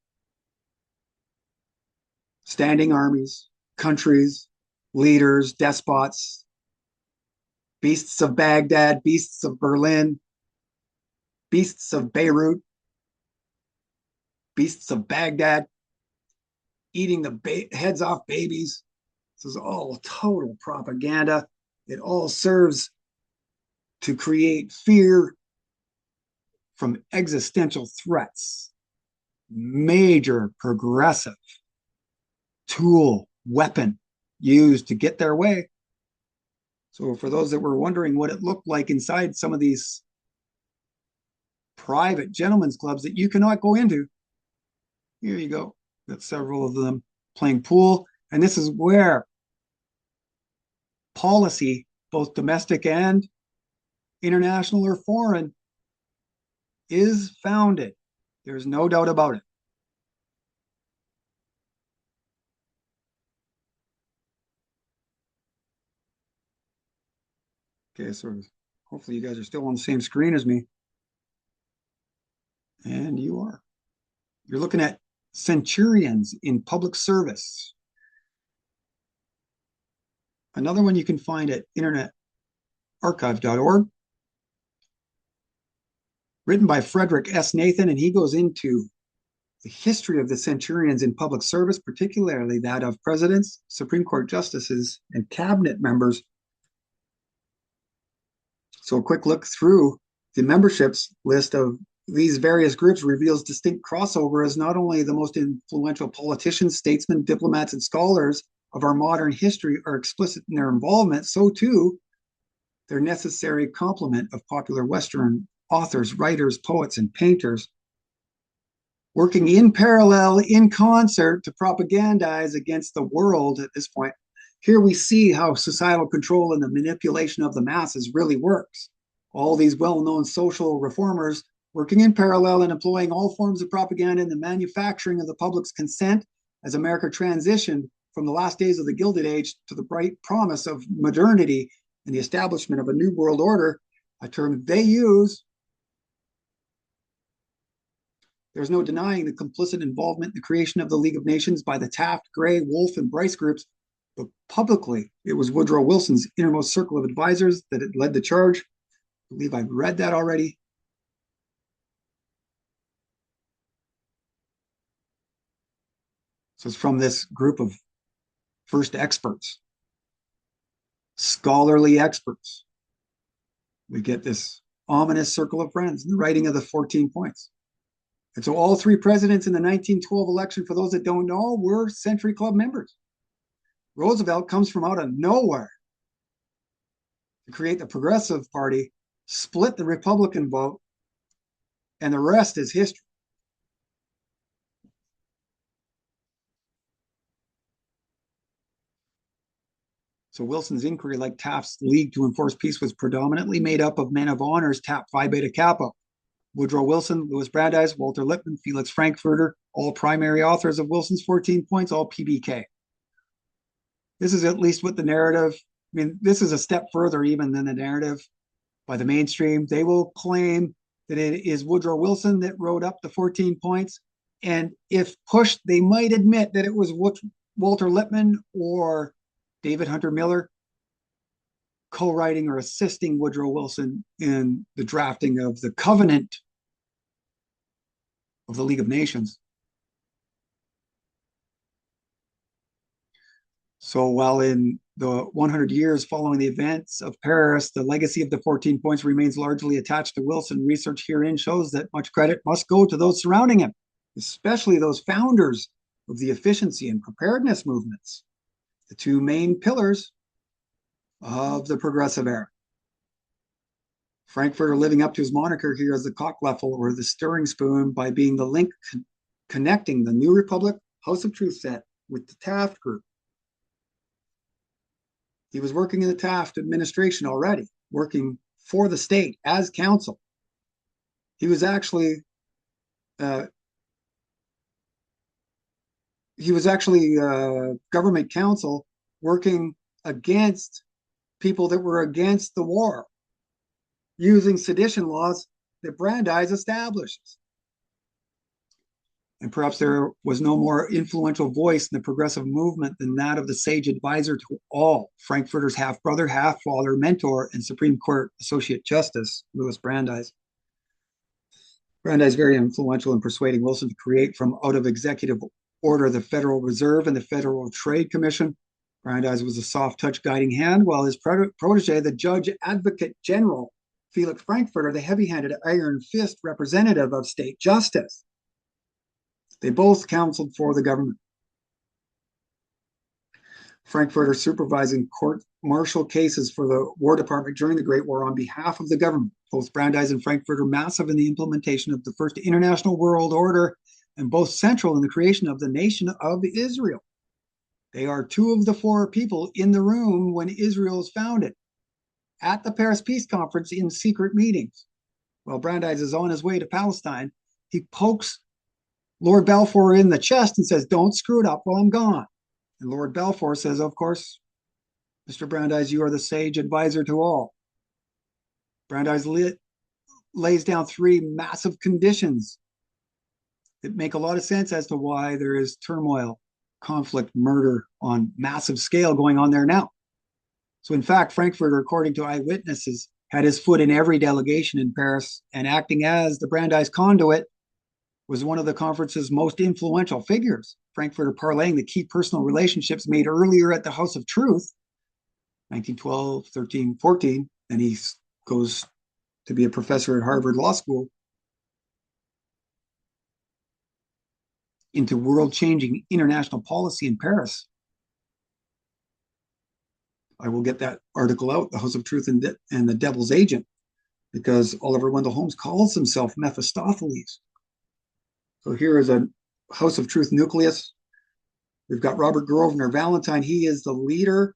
S1: standing armies, countries, leaders, despots, beasts of Baghdad, beasts of Berlin, beasts of Beirut, beasts of Baghdad, eating the heads off babies. This is all total propaganda. It all serves to create fear from existential threats. Major progressive tool, weapon used to get their way. So for those that were wondering what it looked like inside some of these private gentlemen's clubs that you cannot go into, here you go. Got several of them playing pool. And this is where policy, both domestic and international or foreign, is founded. There's no doubt about it. Okay, so hopefully you guys are still on the same screen as me. And you are. You're looking at centurions in public service. Another one you can find at internetarchive.org. Written by Frederick S. Nathan, and he goes into the history of the centurions in public service, particularly that of presidents, Supreme Court justices, and cabinet members. So a quick look through the memberships list of these various groups reveals distinct crossover, as not only the most influential politicians, statesmen, diplomats, and scholars of our modern history are explicit in their involvement, so too their necessary complement of popular Western authors, writers, poets, and painters, working in parallel, in concert, to propagandize against the world at this point. Here we see how societal control and the manipulation of the masses really works. All these well-known social reformers working in parallel and employing all forms of propaganda in the manufacturing of the public's consent as America transitioned from the last days of the Gilded Age to the bright promise of modernity and the establishment of a new world order, a term they use. There's no denying the complicit involvement in the creation of the League of Nations by the Taft, Gray, Wolf, and Bryce groups, but publicly, it was Woodrow Wilson's innermost circle of advisors that had led the charge. I believe I've read that already. So it's from this group of first experts, scholarly experts. We get this ominous circle of friends in the writing of the 14 points. And so all three presidents in the 1912 election, for those that don't know, were Century Club members. Roosevelt comes from out of nowhere to create the Progressive Party, split the Republican vote, and the rest is history. So Wilson's inquiry, like Taft's League to Enforce Peace, was predominantly made up of men of honors, Taft Phi Beta Kappa. Woodrow Wilson, Louis Brandeis, Walter Lippmann, Felix Frankfurter, all primary authors of Wilson's 14 points, all PBK. This is at least what the narrative, I mean, this is a step further even than the narrative by the mainstream. They will claim that it is Woodrow Wilson that wrote up the 14 points. And if pushed, they might admit that it was Walter Lippmann or David Hunter Miller co-writing or assisting Woodrow Wilson in the drafting of the Covenant of the League of Nations. So while in the 100 years following the events of Paris, the legacy of the 14 points remains largely attached to Wilson, research herein shows that much credit must go to those surrounding him, especially those founders of the efficiency and preparedness movements, the two main pillars of the progressive era. Frankfurter living up to his moniker here as the Cockleffel, or the stirring spoon, by being the link connecting the New Republic House of Truth set with the Taft Group. He was working in the Taft administration already, working for the state as counsel. He was actually government counsel working against people that were against the war, using sedition laws that Brandeis establishes. And perhaps there was no more influential voice in the progressive movement than that of the sage advisor to all, Frankfurter's half-brother, half-father, mentor, and Supreme Court Associate Justice, Louis Brandeis. Brandeis very influential in persuading Wilson to create from out of executive order the Federal Reserve and the Federal Trade Commission. Brandeis was a soft-touch guiding hand, while his protege, the Judge Advocate General, Felix Frankfurter, the heavy-handed iron fist representative of state justice. They both counseled for the government. Frankfurter supervising court-martial cases for the War Department during the Great War on behalf of the government. Both Brandeis and Frankfurter massive in the implementation of the first international world order, and both central in the creation of the nation of Israel. They are two of the four people in the room when Israel is founded, at the Paris Peace Conference in secret meetings. While Brandeis is on his way to Palestine, he pokes Lord Balfour in the chest and says, "Don't screw it up while I'm gone." And Lord Balfour says, "Of course, Mr. Brandeis, you are the sage advisor to all." Brandeis lays down three massive conditions that make a lot of sense as to why there is turmoil, conflict, murder on massive scale going on there now. So in fact, Frankfurter, according to eyewitnesses, had his foot in every delegation in Paris, and acting as the Brandeis conduit, was one of the conference's most influential figures. Frankfurter parlaying the key personal relationships made earlier at the House of Truth, 1912, 13, 14, and he goes to be a professor at Harvard Law School, into world-changing international policy in Paris. I will get that article out, The House of Truth and the Devil's Agent, because Oliver Wendell Holmes calls himself Mephistopheles. So here is a House of Truth nucleus. We've got Robert Grosvenor Valentine. He is the leader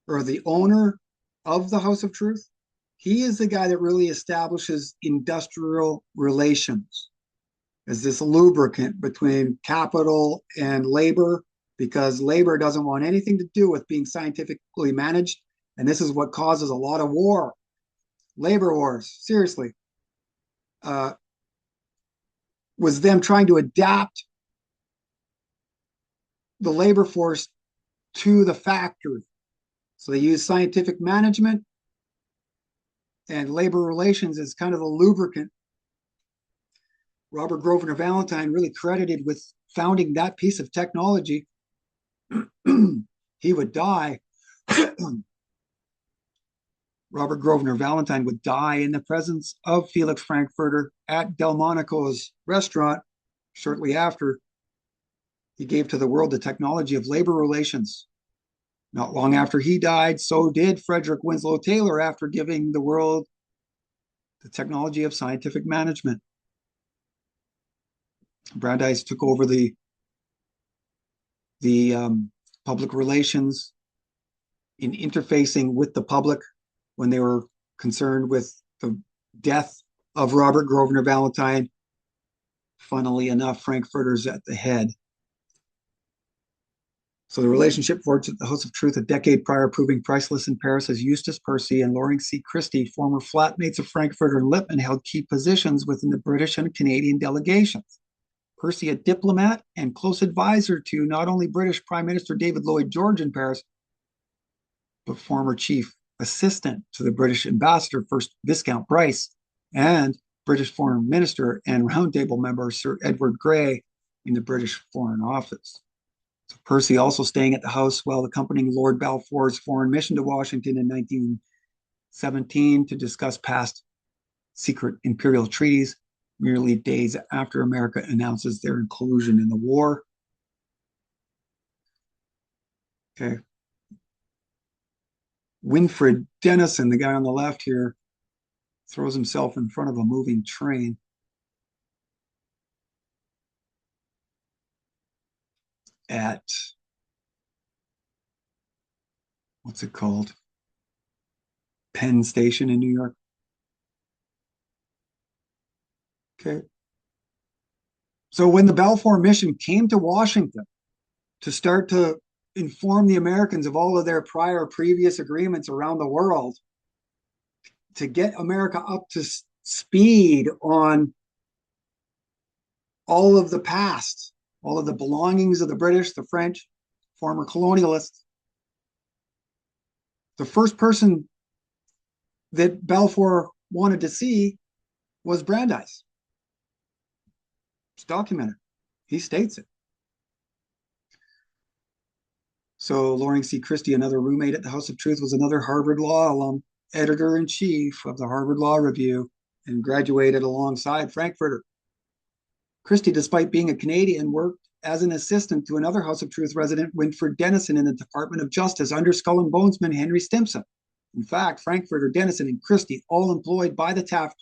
S1: or the owner of the House of Truth. He is the guy that really establishes industrial relations as this lubricant between capital and labor, because labor doesn't want anything to do with being scientifically managed. And this is what causes a lot of war. Labor wars, seriously. Was them trying to adapt the labor force to the factory. So they use scientific management and labor relations as kind of the lubricant. Robert Grosvenor Valentine really credited with founding that piece of technology. He would die. Robert Grosvenor Valentine would die in the presence of Felix Frankfurter at Delmonico's restaurant shortly after he gave to the world the technology of labor relations. Not long after he died, so did Frederick Winslow Taylor after giving the world the technology of scientific management. Brandeis took over the public relations in interfacing with the public when they were concerned with the death of Robert Grosvenor Valentine. Funnily enough, Frankfurter's at the head. So the relationship forged at the House of Truth a decade prior, proving priceless in Paris, as Eustace Percy and Loring C. Christie, former flatmates of Frankfurter and Lippmann, held key positions within the British and Canadian delegations. Percy, a diplomat and close advisor to not only British Prime Minister David Lloyd George in Paris, but former chief assistant to the British ambassador, First Viscount Bryce, and British Foreign Minister and Roundtable member Sir Edward Grey in the British Foreign Office. So Percy also staying at the house while accompanying Lord Balfour's foreign mission to Washington in 1917 to discuss past secret imperial treaties, merely days after America announces their inclusion in the war. Okay. Winfred Dennison, the guy on the left here, throws himself in front of a moving train. At, what's it called? Penn Station in New York. Okay. So when the Balfour mission came to Washington to start to inform the Americans of all of their previous agreements around the world, to get America up to speed on all of the past, all of the belongings of the British, the French, former colonialists, the first person that Balfour wanted to see was Brandeis. It's documented. He states it. So Loring C. Christie, another roommate at the House of Truth, was another Harvard Law alum, editor-in-chief of the Harvard Law Review, and graduated alongside Frankfurter. Christie, despite being a Canadian, worked as an assistant to another House of Truth resident, Winfred Dennison, in the Department of Justice under Skull and Bonesman Henry Stimson. In fact, Frankfurter, Dennison, and Christie, all employed by the Taft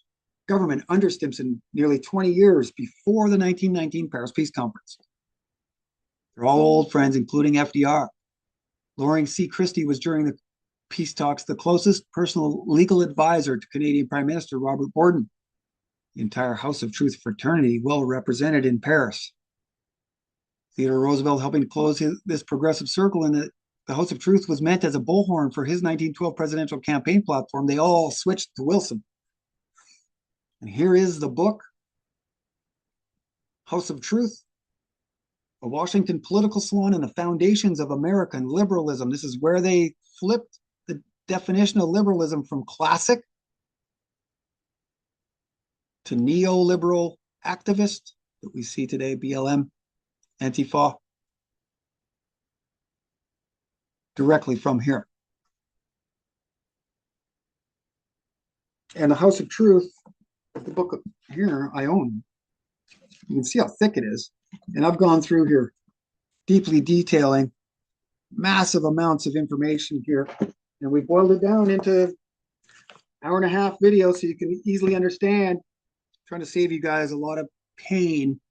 S1: government under Stimson nearly 20 years before the 1919 Paris Peace Conference. They're all old friends, including FDR. Loring C. Christie was, during the peace talks, the closest personal legal advisor to Canadian Prime Minister Robert Borden. The entire House of Truth fraternity well represented in Paris. Theodore Roosevelt helping to close this progressive circle, and the House of Truth was meant as a bullhorn for his 1912 presidential campaign platform. They all switched to Wilson. And here is the book, House of Truth, a Washington political salon and the foundations of American liberalism. This is where they flipped the definition of liberalism from classic to neoliberal activist that we see today, BLM, Antifa, directly from here. And the House of Truth, the book here I own. You can see how thick it is. And I've gone through here deeply detailing massive amounts of information here. And we boiled it down into hour-and-a-half video so you can easily understand. I'm trying to save you guys a lot of pain.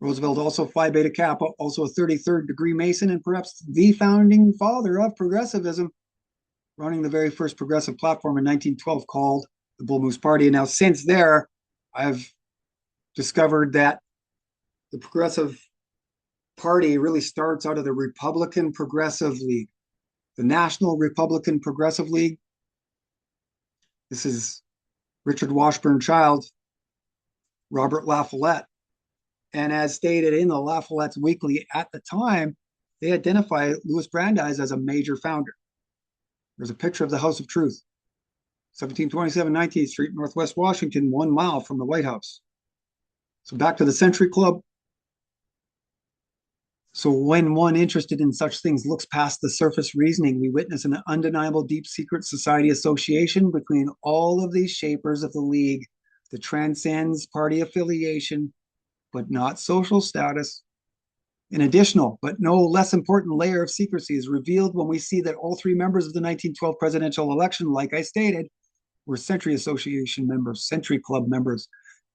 S1: Roosevelt, also Phi Beta Kappa, also a 33rd degree Mason, and perhaps the founding father of progressivism, running the very first progressive platform in 1912 called the Bull Moose Party. And now since there, I've discovered that the Progressive Party really starts out of the Republican Progressive League, the National Republican Progressive League. This is Richard Washburn Child, Robert La Follette. And as stated in the La Follette's Weekly at the time, they identify Louis Brandeis as a major founder. There's a picture of the House of Truth, 1727 19th Street, Northwest Washington, 1 mile from the White House. So back to the Century Club. So when one interested in such things looks past the surface reasoning, we witness an undeniable deep secret society association between all of these shapers of the League that transcends party affiliation, but not social status. An additional, but no less important layer of secrecy is revealed when we see that all three members of the 1912 presidential election, like I stated, were Century Association members, Century Club members.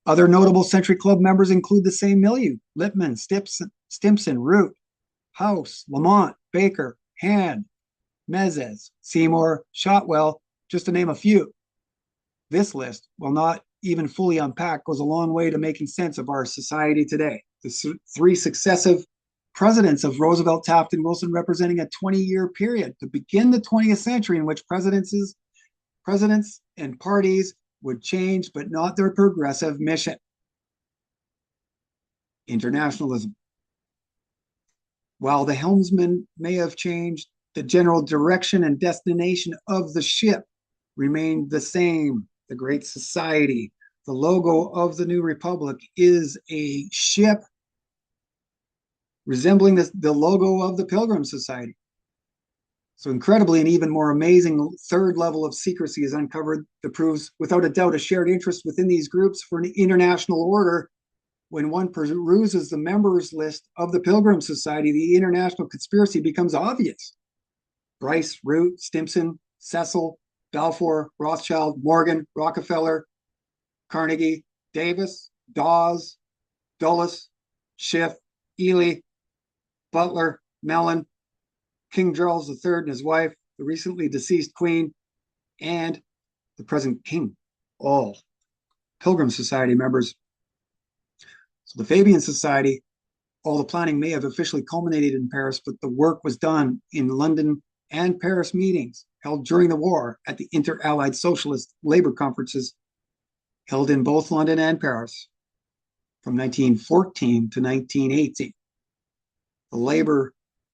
S1: Other notable Century Club members include the same milieu: Lippmann, Stimson, Root, House, Lamont, Baker, Hand, Mezes, Seymour, Shotwell, just to name a few. This list, while not even fully unpacked, goes a long way to making sense of our society today. The three successive presidents of Roosevelt, Taft, and Wilson, representing a 20-year period to begin the 20th century in which presidents and parties would change, but not their progressive mission. Internationalism. While the helmsman may have changed, The general direction and destination of the ship remained the same. The Great Society. The logo of the new republic is a ship resembling the logo of the Pilgrim Society. So incredibly, an even more amazing third level of secrecy is uncovered that proves without a doubt a shared interest within these groups for an international order. When one peruses the members list of the Pilgrim Society, the international conspiracy becomes obvious. Bryce, Root, Stimson, Cecil, Balfour, Rothschild, Morgan, Rockefeller, Carnegie, Davis, Dawes, Dulles, Schiff, Ely, Butler, Mellon, King Charles III and his wife, the recently deceased Queen, and the present King, all Pilgrim Society members. So the Fabian Society, all the planning may have officially culminated in Paris, but the work was done in London and Paris meetings held during the war at the Inter-Allied Socialist Labor Conferences held in both London and Paris from 1914 to 1918.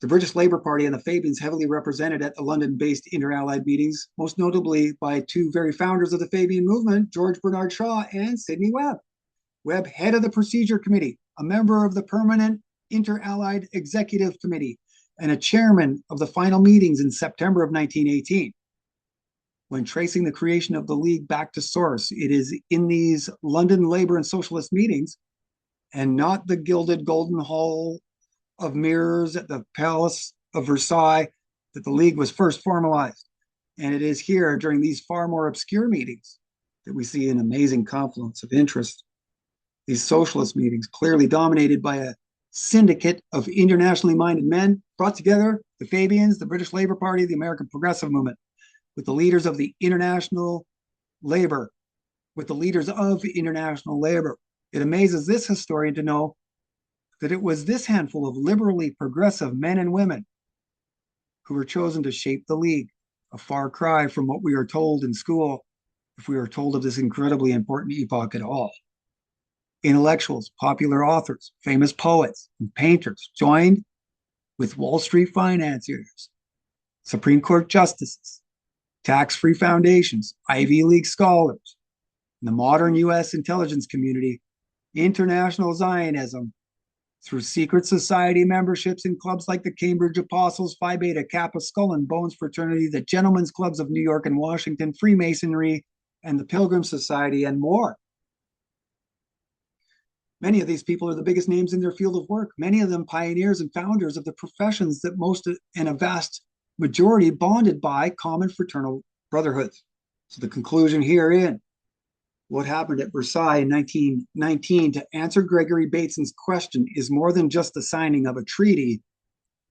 S1: The British Labour Party and the Fabians heavily represented at the London-based inter-allied meetings, most notably by two very founders of the Fabian movement, George Bernard Shaw and Sidney Webb. Webb, head of the Procedure Committee, a member of the Permanent Inter-Allied Executive Committee, and a chairman of the final meetings in September of 1918. When tracing the creation of the League back to source, it is in these London Labour and Socialist meetings, and not the gilded golden hall of mirrors at the Palace of Versailles, that the League was first formalized. And it is here, during these far more obscure meetings, that we see an amazing confluence of interest. These socialist meetings, clearly dominated by a syndicate of internationally minded men, brought together the Fabians, the British Labour Party, the American Progressive Movement, with the leaders of international labor. It amazes this historian to know that it was this handful of liberally progressive men and women who were chosen to shape the League, a far cry from what we are told in school, if we are told of this incredibly important epoch at all. Intellectuals, popular authors, famous poets, and painters joined with Wall Street financiers, Supreme Court justices, tax-free foundations, Ivy League scholars, the modern U.S. intelligence community, international Zionism, through secret society memberships in clubs like the Cambridge Apostles, Phi Beta Kappa, Skull and Bones Fraternity, the Gentlemen's Clubs of New York and Washington, Freemasonry, and the Pilgrim Society, and more. Many of these people are the biggest names in their field of work, many of them pioneers and founders of the professions that most and a vast majority bonded by common fraternal brotherhoods. So the conclusion herein, what happened at Versailles in 1919 to answer Gregory Bateson's question is more than just the signing of a treaty.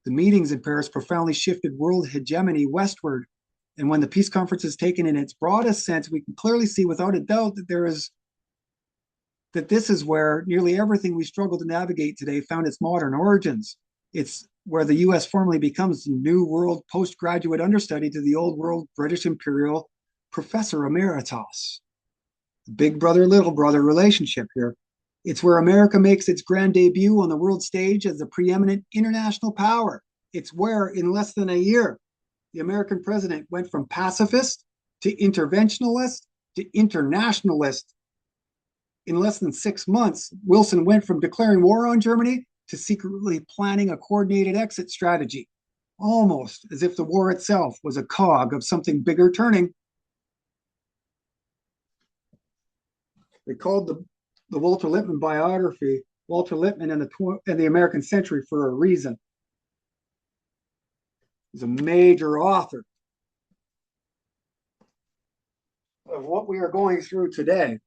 S1: The meetings in Paris profoundly shifted world hegemony westward. And when the peace conference is taken in its broadest sense, we can clearly see without a doubt that this is where nearly everything we struggle to navigate today found its modern origins. It's where the US formally becomes the new world postgraduate understudy to the old world British imperial professor emeritus. Big brother, little brother relationship here. It's where America makes its grand debut on the world stage as the preeminent international power. It's where, in less than a year, the American president went from pacifist to interventionalist to internationalist. In less than 6 months, Wilson went from declaring war on Germany to secretly planning a coordinated exit strategy, almost as if the war itself was a cog of something bigger turning. They called the Walter Lippmann biography Walter Lippmann and the American Century for a reason. He's a major author of what we are going through today.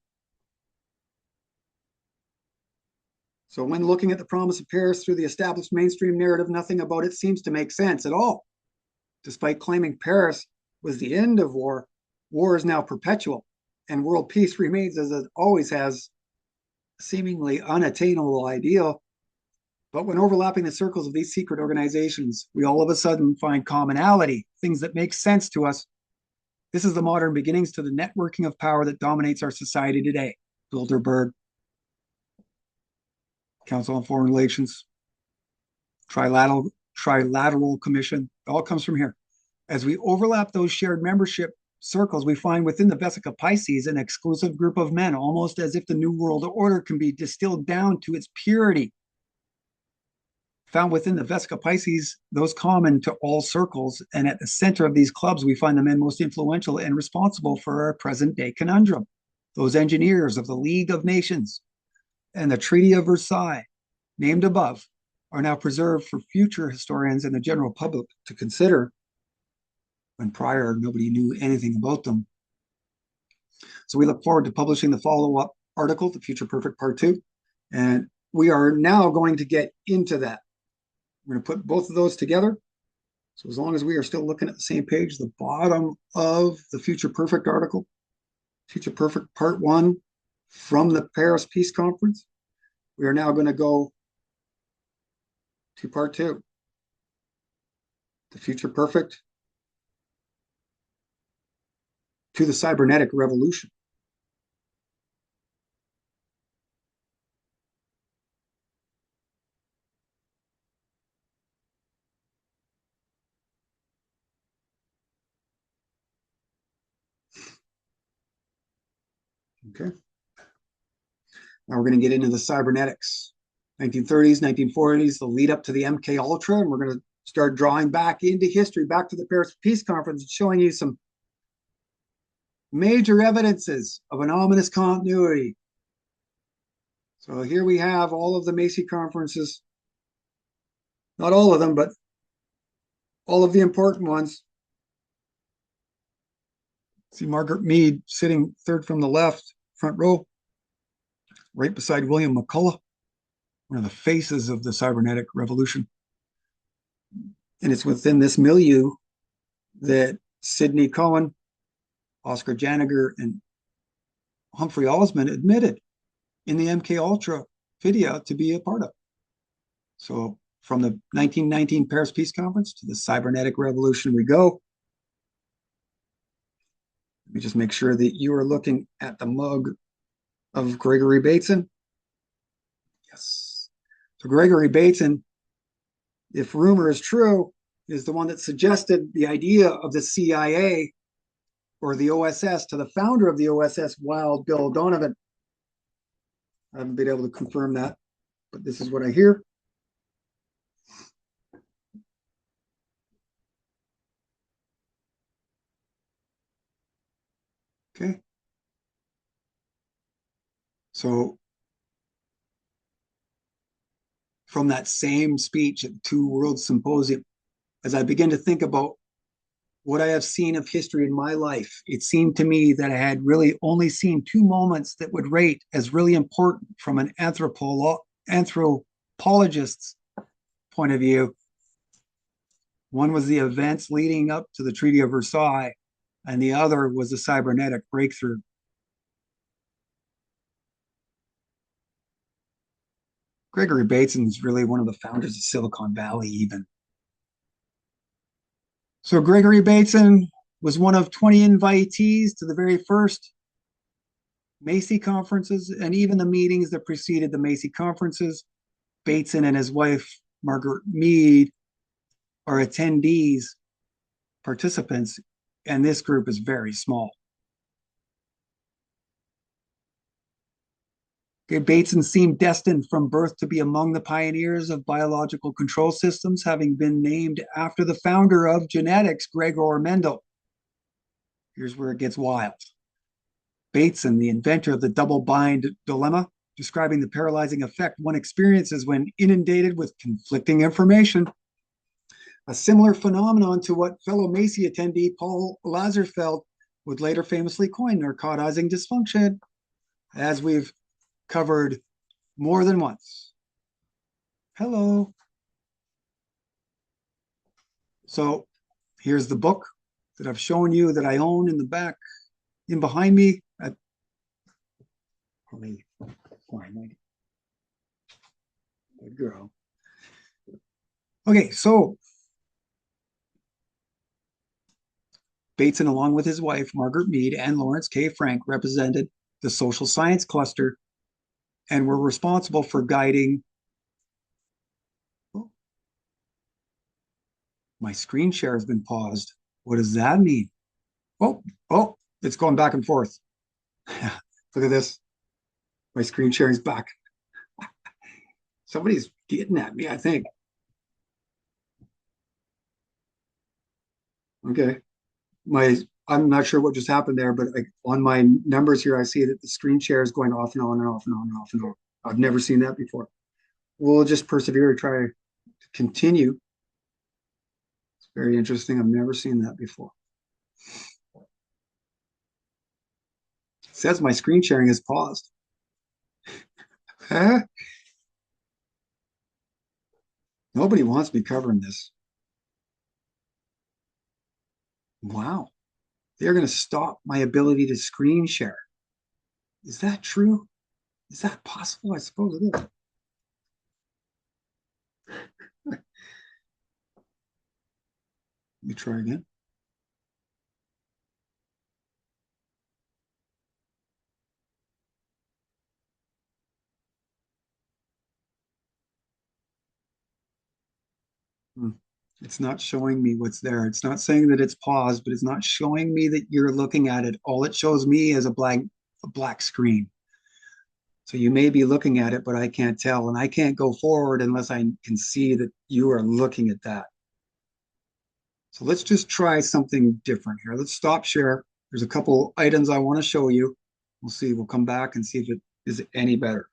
S1: So when looking at the promise of Paris through the established mainstream narrative, nothing about it seems to make sense at all. Despite claiming Paris was the end of war, war is now perpetual, and world peace remains, as it always has, a seemingly unattainable ideal. But when overlapping the circles of these secret organizations, we all of a sudden find commonality, things that make sense to us. This is the modern beginnings to the networking of power that dominates our society today. Bilderberg, Council on Foreign Relations, Trilateral Commission, all comes from here. As we overlap those shared membership circles, we find within the Vesica Pisces an exclusive group of men, almost as if the New World Order can be distilled down to its purity. Found within the Vesica Pisces, those common to all circles, and at the center of these clubs, we find the men most influential and responsible for our present day conundrum. Those engineers of the League of Nations and the Treaty of Versailles, named above, are now preserved for future historians and the general public to consider, when prior nobody knew anything about them. So we look forward to publishing the follow-up article, The Future Perfect Part 2, and we are now going to get into that. We're going to put both of those together. So as long as we are still looking at the same page, the bottom of the Future Perfect article, Future Perfect Part 1 from the Paris Peace Conference, we are now going to go to Part 2, the Future Perfect to the Cybernetic Revolution. Okay. Now we're going to get into the cybernetics. 1930s, 1940s, the lead up to the MK Ultra, and we're going to start drawing back into history, back to the Paris Peace Conference, and showing you some major evidences of an ominous continuity. So here we have all of the Macy conferences, not all of them, but all of the important ones. See Margaret Mead sitting third from the left, front row, right beside William McCulloch, one of the faces of the cybernetic revolution. And it's within this milieu that Sidney Cohen, Oscar Janiger, and Humphrey Osmond admitted in the MK Ultra video to be a part of. So from the 1919 Paris Peace Conference to the cybernetic revolution we go. Let me just make sure that you are looking at the mug of Gregory Bateson. Yes. So Gregory Bateson, if rumor is true, is the one that suggested the idea of the CIA or the OSS to the founder of the OSS, Wild Bill Donovan. I haven't been able to confirm that, but this is what I hear. Okay. So from that same speech at the Two Worlds Symposium, as I begin to think about what I have seen of history in my life, it seemed to me that I had really only seen two moments that would rate as really important from an anthropologist's point of view. One was the events leading up to the Treaty of Versailles, and the other was the cybernetic breakthrough. Gregory Bateson is really one of the founders of Silicon Valley, even. So Gregory Bateson was one of 20 invitees to the very first Macy conferences, and even the meetings that preceded the Macy conferences. Bateson and his wife, Margaret Mead, are attendees, participants, and this group is very small. Okay, Bateson seemed destined from birth to be among the pioneers of biological control systems, having been named after the founder of genetics, Gregor Mendel. Here's where it gets wild. Bateson, the inventor of the double bind dilemma, describing the paralyzing effect one experiences when inundated with conflicting information. A similar phenomenon to what fellow Macy attendee Paul Lazarsfeld would later famously coin narcotizing dysfunction, as we've covered more than once. Hello. So here's the book that I've shown you that I own in the back, in behind me. Probably fine. Good girl. Okay, so Bateson, along with his wife, Margaret Mead, and Lawrence K. Frank, represented the social science cluster and were responsible for guiding My screen share has been paused. What does that mean? Oh, oh, it's going back and forth. Look at this. My screen sharing is back. Somebody's getting at me, I think. Okay. My I'm not sure what just happened there, but on my numbers here, I see that the screen share is going off and on and off and on and off and on. I've never seen that before. We'll just persevere and try to continue. It's very interesting. I've never seen that before. It says my screen sharing is paused. Huh? Nobody wants me covering this. Wow. They're going to stop my ability to screen share. Is that true? Is that possible? I suppose it is. Let me try again. Hmm. It's not showing me what's there. It's not saying that it's paused, but it's not showing me that you're looking at it. All it shows me is a black screen. So you may be looking at it, but I can't tell. And I can't go forward unless I can see that you are looking at that. So let's just try something different here. Let's stop share. There's a couple items I want to show you. We'll see. We'll come back and see if it is any better.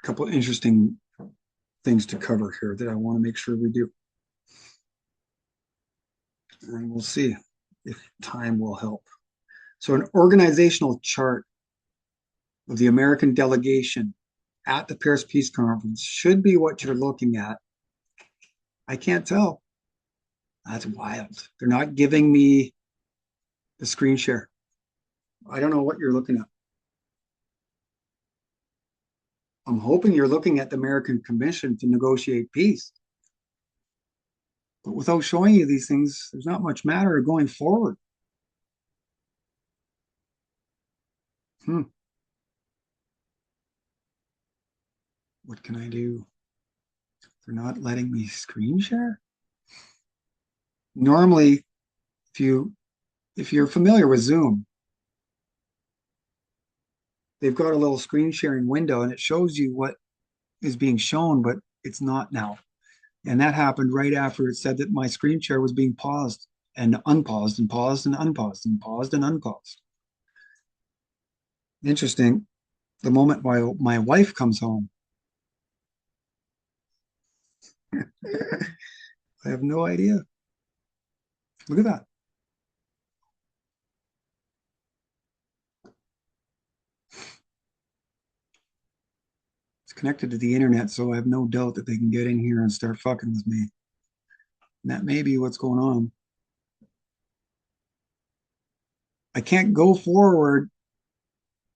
S1: A couple interesting things to cover here that I want to make sure we do. And we'll see if time will help. So an organizational chart of the American delegation at the Paris Peace Conference should be what you're looking at. I can't tell. That's wild. They're not giving me the screen share. I don't know what you're looking at. I'm hoping you're looking at the American Commission to negotiate peace. But without showing you these things, there's not much matter going forward. Hmm. What can I do? They're not letting me screen share. Normally, if you if you're familiar with Zoom, they've got a little screen sharing window and it shows you what is being shown, but it's not now. And that happened right after it said that my screen share was being paused and unpaused and paused and unpaused and paused and unpaused. Interesting. The moment my wife comes home, I have no idea. Look at that. It's connected to the internet, so I have no doubt that they can get in here and start fucking with me. And that may be what's going on. I can't go forward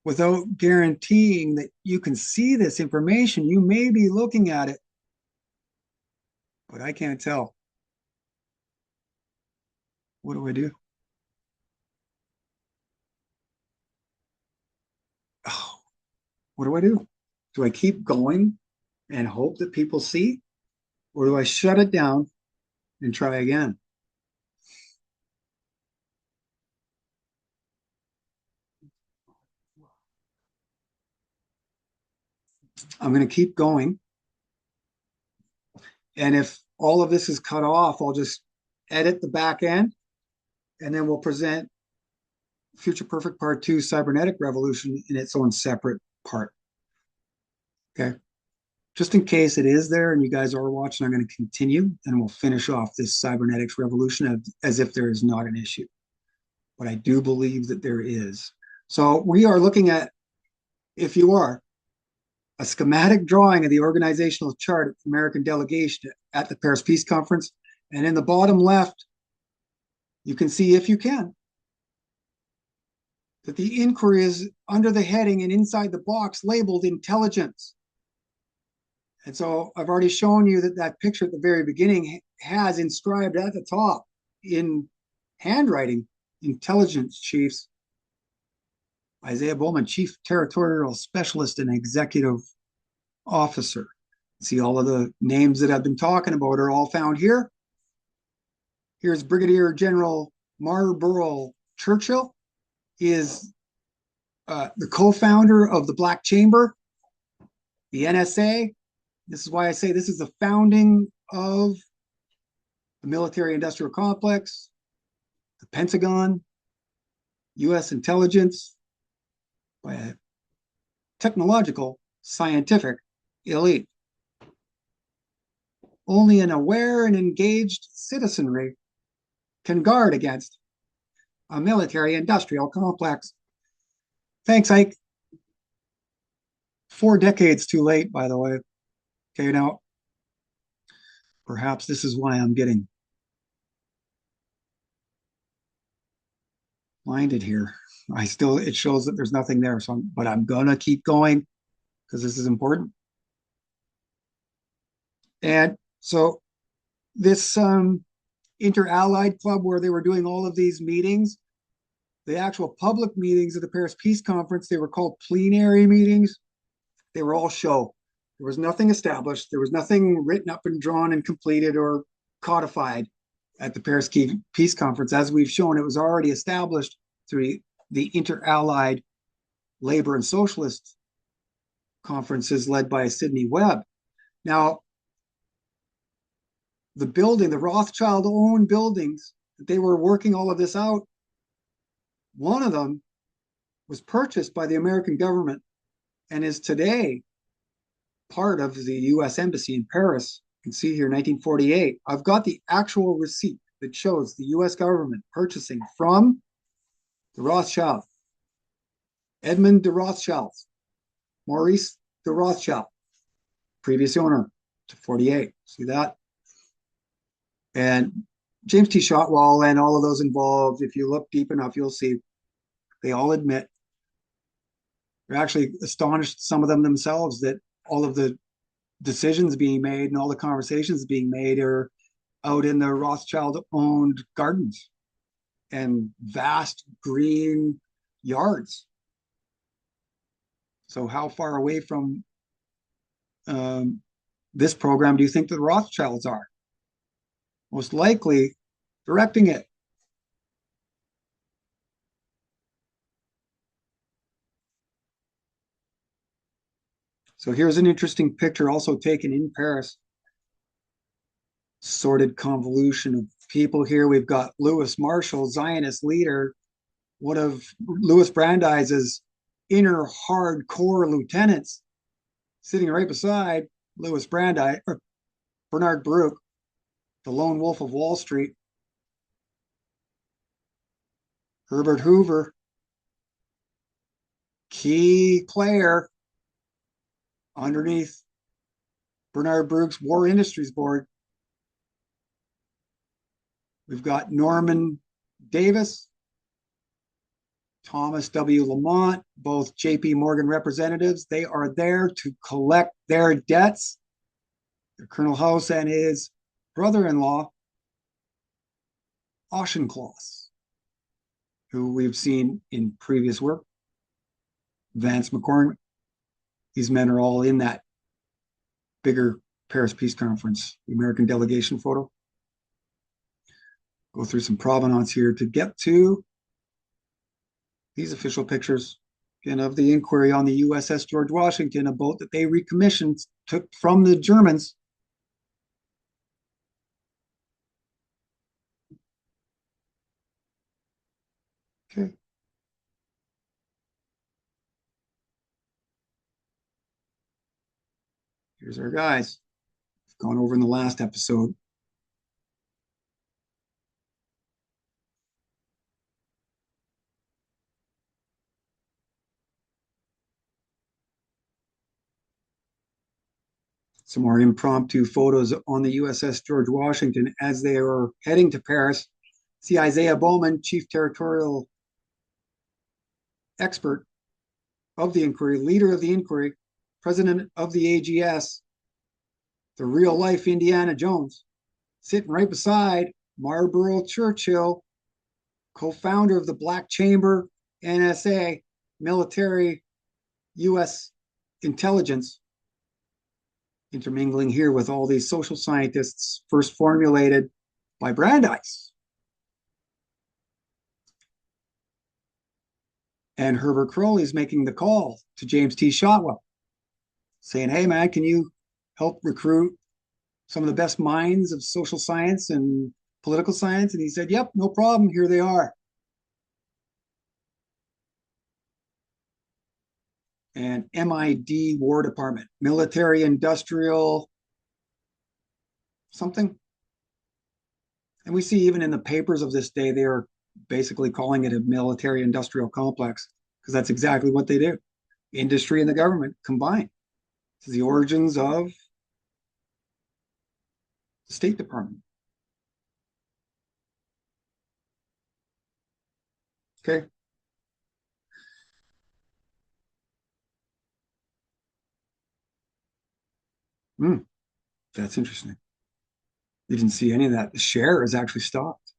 S1: without guaranteeing that you can see this information. You may be looking at it, but I can't tell. What do I do? Oh, what do I do? Do I keep going and hope that people see? Or do I shut it down and try again? I'm going to keep going. And if all of this is cut off, I'll just edit the back end and then we'll present Future Perfect Part 2 Cybernetic Revolution in its own separate part. Okay. Just in case it is there and you guys are watching, I'm going to continue and we'll finish off this cybernetics revolution as if there is not an issue. But I do believe that there is. So we are looking at, if you are, a schematic drawing of the organizational chart of the American delegation at the Paris Peace Conference. And in the bottom left, you can see, if you can, that the inquiry is under the heading and inside the box labeled intelligence. And so I've already shown you that that picture at the very beginning has inscribed at the top in handwriting, intelligence chiefs. Isaiah Bowman, Chief Territorial Specialist and Executive Officer. See, all of the names that I've been talking about are all found here. Here's Brigadier General Marlborough Churchill. He is the co-founder of the Black Chamber, the NSA. This is why I say this is the founding of the military-industrial complex, the Pentagon, U.S. intelligence, by a technological, scientific elite. Only an aware and engaged citizenry can guard against a military-industrial complex. Thanks, Ike. 4 decades too late, by the way. Okay, now, perhaps this is why I'm getting blinded here. It shows that there's nothing there, but I'm gonna keep going because this is important. And so this inter-allied club where they were doing all of these meetings, the actual public meetings of the Paris Peace Conference, they were called plenary meetings. They were all show. There was nothing established. There was nothing written up and drawn and completed or codified at the Paris Peace Conference. As we've shown, it was already established through the inter-allied labor and socialist conferences led by Sidney Webb. Now, the Rothschild-owned buildings, they were working all of this out. One of them was purchased by the American government and is today part of the U.S. Embassy in Paris. You can see here, 1948. I've got the actual receipt that shows the U.S. government purchasing from the Rothschild, Edmund de Rothschild, Maurice de Rothschild, previous owner to 48. See that? And James T. Shotwell and all of those involved, if you look deep enough, you'll see they all admit, they're actually astonished, some of them themselves, that all of the decisions being made and all the conversations being made are out in the Rothschild-owned gardens and vast green yards. So how far away from this program do you think the Rothschilds are? Most likely directing it. So here's an interesting picture also taken in Paris. Sordid convolution of people here. We've got Louis Marshall, Zionist leader, one of Louis Brandeis's inner hardcore lieutenants, sitting right beside Louis Brandeis, or Bernard Baruch, the lone wolf of Wall Street. Herbert Hoover, key player underneath Bernard Baruch's War Industries Board. We've got Norman Davis, Thomas W. Lamont, both J.P. Morgan representatives. They are there to collect their debts. Colonel House and his brother-in-law, Auchincloss, who we've seen in previous work, Vance McCormick. These men are all in that bigger Paris Peace Conference, the American delegation photo. Go through some provenance here to get to these official pictures again of the inquiry on the USS George Washington, a boat that they recommissioned, took from the Germans. Okay. Here's our guys. Gone over in the last episode. Some more impromptu photos on the USS George Washington as they were heading to Paris. See Isaiah Bowman, Chief Territorial Expert of the inquiry, leader of the inquiry, president of the AGS, the real life Indiana Jones, sitting right beside Marlborough Churchill, co-founder of the Black Chamber, NSA. military US intelligence intermingling here with all these social scientists first formulated by Brandeis. And Herbert Crowley's making the call to James T. Shotwell, saying, hey, man, can you help recruit some of the best minds of social science and political science? And he said, yep, no problem. Here they are. And MID War Department, military industrial something. And we see even in the papers of this day, they are basically calling it a military industrial complex because that's exactly what they do. Industry and the government combined. This is the origins of the State Department. Okay. That's interesting. You didn't see any of that. The share is actually stopped.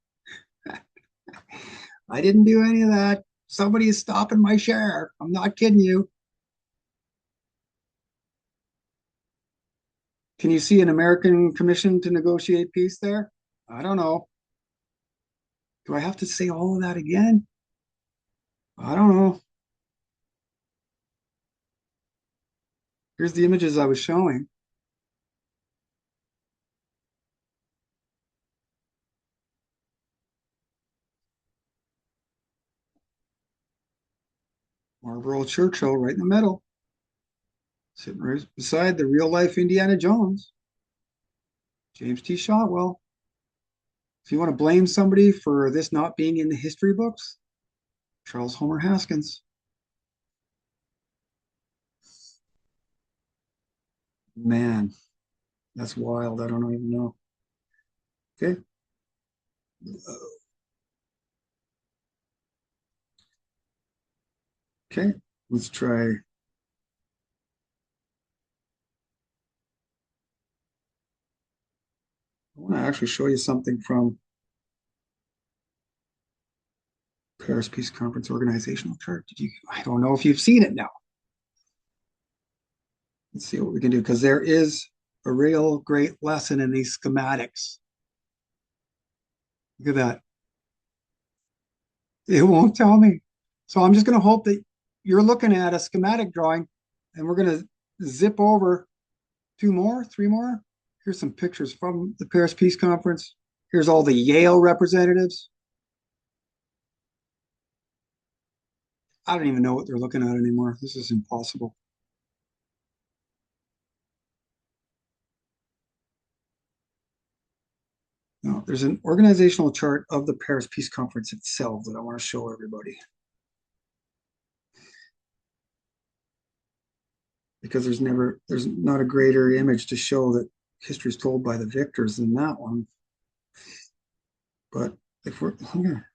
S1: I didn't do any of that. Somebody is stopping my share. I'm not kidding you. Can you see an American Commission to Negotiate Peace there? I don't know. Do I have to say all of that again? I don't know. Here's the images I was showing. Marlboro Churchill right in the middle, sitting right beside the real life Indiana Jones, James T. Shotwell. If you want to blame somebody for this not being in the history books, Charles Homer Haskins. Man, that's wild. I don't even know. Okay. Okay, let's try. I want to actually show you something from Paris Peace Conference organizational chart. I don't know if you've seen it now. Let's see what we can do because there is a real great lesson in these schematics. Look at that. It won't tell me. So I'm just going to hope that you're looking at a schematic drawing and we're going to zip over two more, three more. Here's some pictures from the Paris Peace Conference. Here's all the Yale representatives. I don't even know what they're looking at anymore. This is impossible. No, there's an organizational chart of the Paris Peace Conference itself that I want to show everybody. Because there's not a greater image to show that history is told by the victors than that one. But if we're here,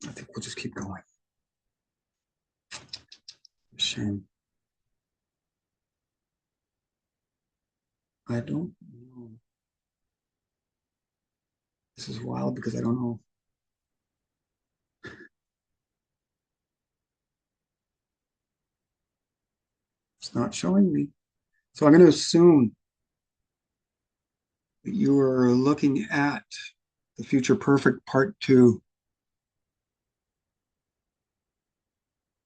S1: I think we'll just keep going. Shame. I don't know. This is wild because I don't know. It's not showing me. So I'm going to assume that you are looking at the Future Perfect Part 2.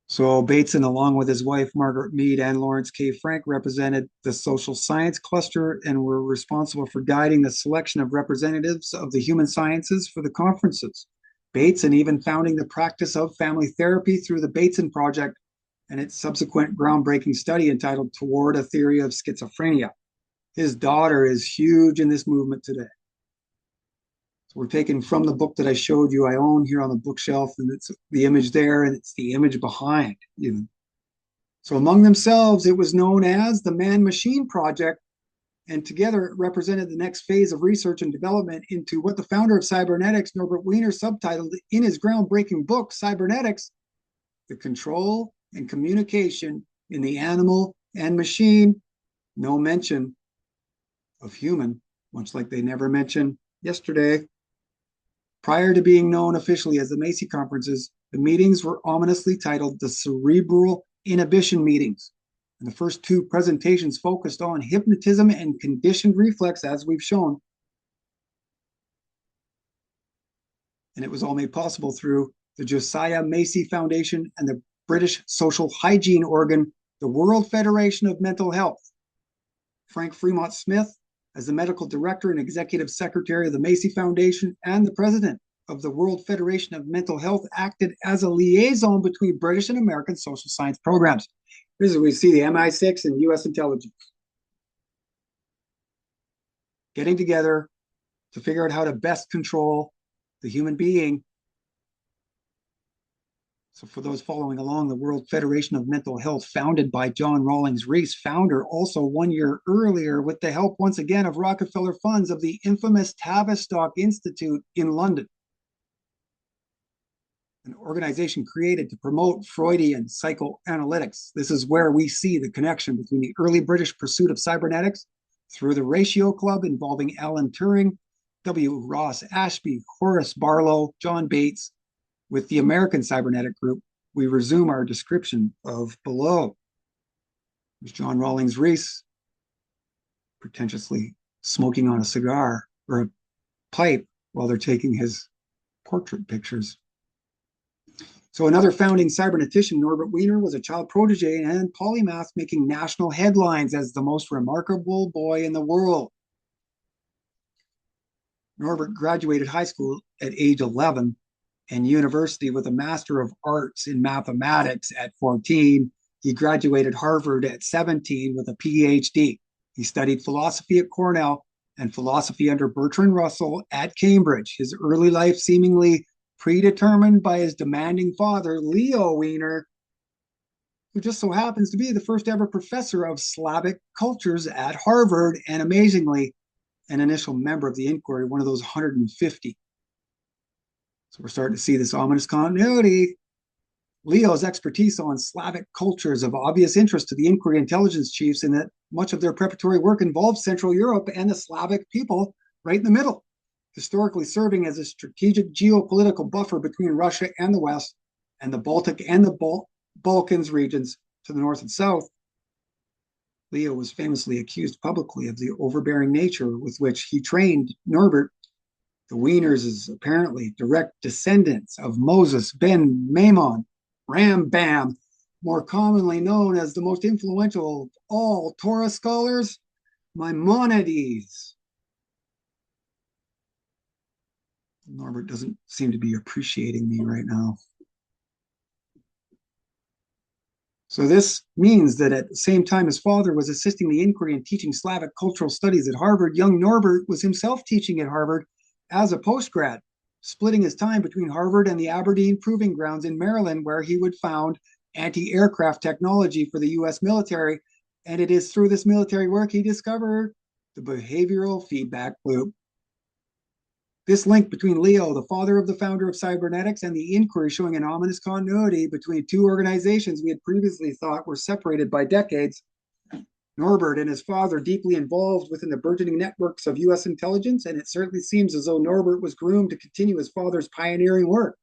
S1: So Bateson, along with his wife, Margaret Mead, and Lawrence K. Frank, represented the social science cluster and were responsible for guiding the selection of representatives of the human sciences for the conferences. Bateson even founding the practice of family therapy through the Bateson Project and its subsequent groundbreaking study entitled Toward a Theory of Schizophrenia. His daughter is huge in this movement today. So we're taking from the book that I showed you, I own here on the bookshelf, and it's the image there, and it's the image behind even. So among themselves, it was known as the Man-Machine Project, and together it represented the next phase of research and development into what the founder of cybernetics, Norbert Wiener, subtitled in his groundbreaking book, Cybernetics, the control and communication in the animal and machine. No mention of human, much like they never mention yesterday. Prior to being known officially as the Macy conferences, the meetings were ominously titled the Cerebral Inhibition Meetings. And the first two presentations focused on hypnotism and conditioned reflex, as we've shown. And it was all made possible through the Josiah Macy Foundation and the British social hygiene organ, the World Federation of Mental Health. Frank Fremont Smith, as the medical director and executive secretary of the Macy Foundation and the president of the World Federation of Mental Health, acted as a liaison between British and American social science programs. This is where we see the MI6 and US intelligence getting together to figure out how to best control the human being. So for those following along, the World Federation of Mental Health, founded by John Rawlings Rees, founder also 1 year earlier with the help once again of Rockefeller funds of the infamous Tavistock Institute in London, an organization created to promote Freudian psychoanalytics. This is where we see the connection between the early British pursuit of cybernetics through the Ratio Club involving Alan Turing, W. Ross Ashby, Horace Barlow, John Bates, with the American cybernetic group we resume our description of below. There's John Rawlings Rees pretentiously smoking on a cigar or a pipe while they're taking his portrait pictures. So another founding cybernetician, Norbert Wiener, was a child protege and polymath, making national headlines as the most remarkable boy in the world. Norbert graduated high school at age 11 and university with a Master of Arts in mathematics at 14. He graduated Harvard at 17 with a PhD. He studied philosophy at Cornell and philosophy under Bertrand Russell at Cambridge. His early life seemingly predetermined by his demanding father, Leo Wiener, who just so happens to be the first ever professor of Slavic cultures at Harvard, and amazingly, an initial member of the inquiry, one of those 150. So we're starting to see this ominous continuity. Leo's expertise on Slavic cultures of obvious interest to the inquiry intelligence chiefs, in that much of their preparatory work involved Central Europe and the Slavic people right in the middle, historically serving as a strategic geopolitical buffer between Russia and the West, and the Baltic and the Balkans regions to the north and south. Leo was famously accused publicly of the overbearing nature with which he trained Norbert. The Wieners is apparently direct descendants of Moses ben Maimon, Rambam, more commonly known as the most influential of all Torah scholars, Maimonides. Norbert doesn't seem to be appreciating me right now. So this means that at the same time his father was assisting the inquiry and teaching Slavic cultural studies at Harvard, young Norbert was himself teaching at Harvard as a postgrad, splitting his time between Harvard and the Aberdeen Proving Grounds in Maryland, where he would found anti-aircraft technology for the US military. And it is through this military work he discovered the behavioral feedback loop. This link between Leo, the father of the founder of cybernetics, and the inquiry, showing an ominous continuity between two organizations we had previously thought were separated by decades. Norbert and his father deeply involved within the burgeoning networks of US intelligence, and it certainly seems as though Norbert was groomed to continue his father's pioneering work.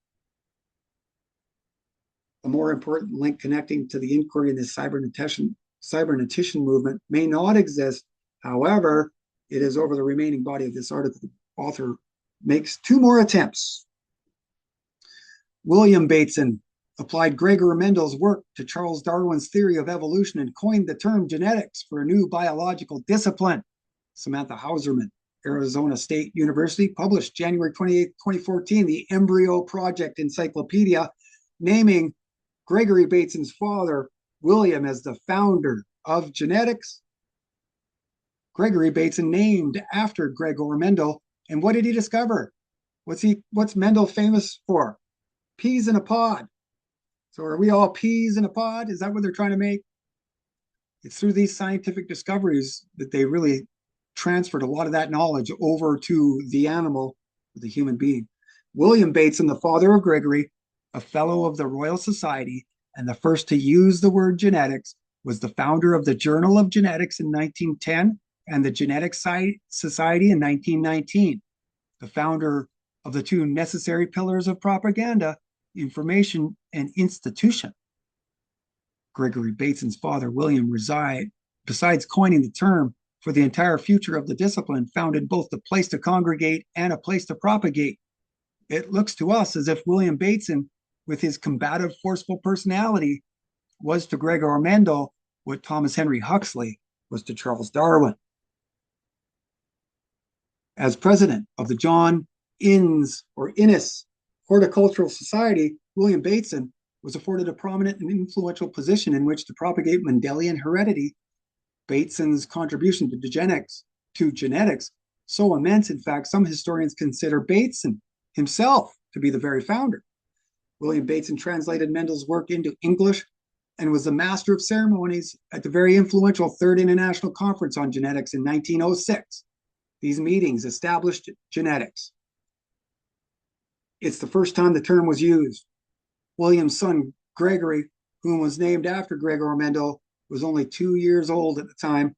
S1: A more important link connecting to the inquiry in this cybernetician movement may not exist. However, it is over the remaining body of this article. The author makes two more attempts. William Bateson applied Gregor Mendel's work to Charles Darwin's theory of evolution and coined the term genetics for a new biological discipline. Samantha Hauserman, Arizona State University, published January 28, 2014, the Embryo Project Encyclopedia, naming Gregory Bateson's father, William, as the founder of genetics. Gregory Bateson named after Gregor Mendel. And what did he discover? What's Mendel famous for? Peas in a pod. So are we all peas in a pod? Is that what they're trying to make? It's through these scientific discoveries that they really transferred a lot of that knowledge over to the animal, the human being. William Bateson, the father of Gregory, a fellow of the Royal Society, and the first to use the word genetics, was the founder of the Journal of Genetics in 1910 and the Genetic Society in 1919. the founder of the two necessary pillars of propaganda, information and institution. Gregory Bateson's father, William, besides coining the term for the entire future of the discipline, founded both the place to congregate and a place to propagate. It looks to us as if William Bateson, with his combative, forceful personality, was to Gregor Mendel what Thomas Henry Huxley was to Charles Darwin. As president of the John Innes Horticultural Society, William Bateson was afforded a prominent and influential position in which to propagate Mendelian heredity. Bateson's contribution to genetics so immense, in fact, some historians consider Bateson himself to be the very founder. William Bateson translated Mendel's work into English and was the master of ceremonies at the very influential Third International Conference on Genetics in 1906. These meetings established genetics. It's the first time the term was used. William's son, Gregory, whom was named after Gregor Mendel, was only 2 years old at the time.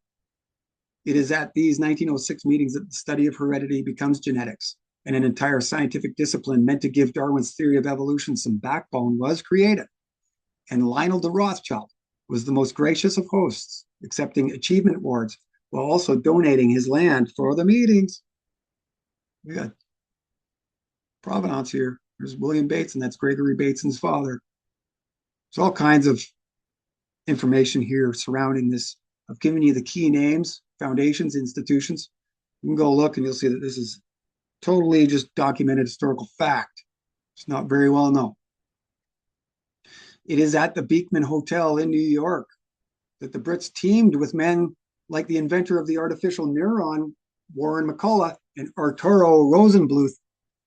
S1: It is at these 1906 meetings that the study of heredity becomes genetics, and an entire scientific discipline meant to give Darwin's theory of evolution some backbone was created. And Lionel de Rothschild was the most gracious of hosts, accepting achievement awards while also donating his land for the meetings. We got provenance here. There's William Bateson, that's Gregory Bateson's father. There's all kinds of information here surrounding this. I've given you the key names, foundations, institutions. You can go look and you'll see that this is totally just documented historical fact. It's not very well known. It is at the Beekman Hotel in New York that the Brits teamed with men like the inventor of the artificial neuron, Warren McCulloch, and Arturo Rosenbluth,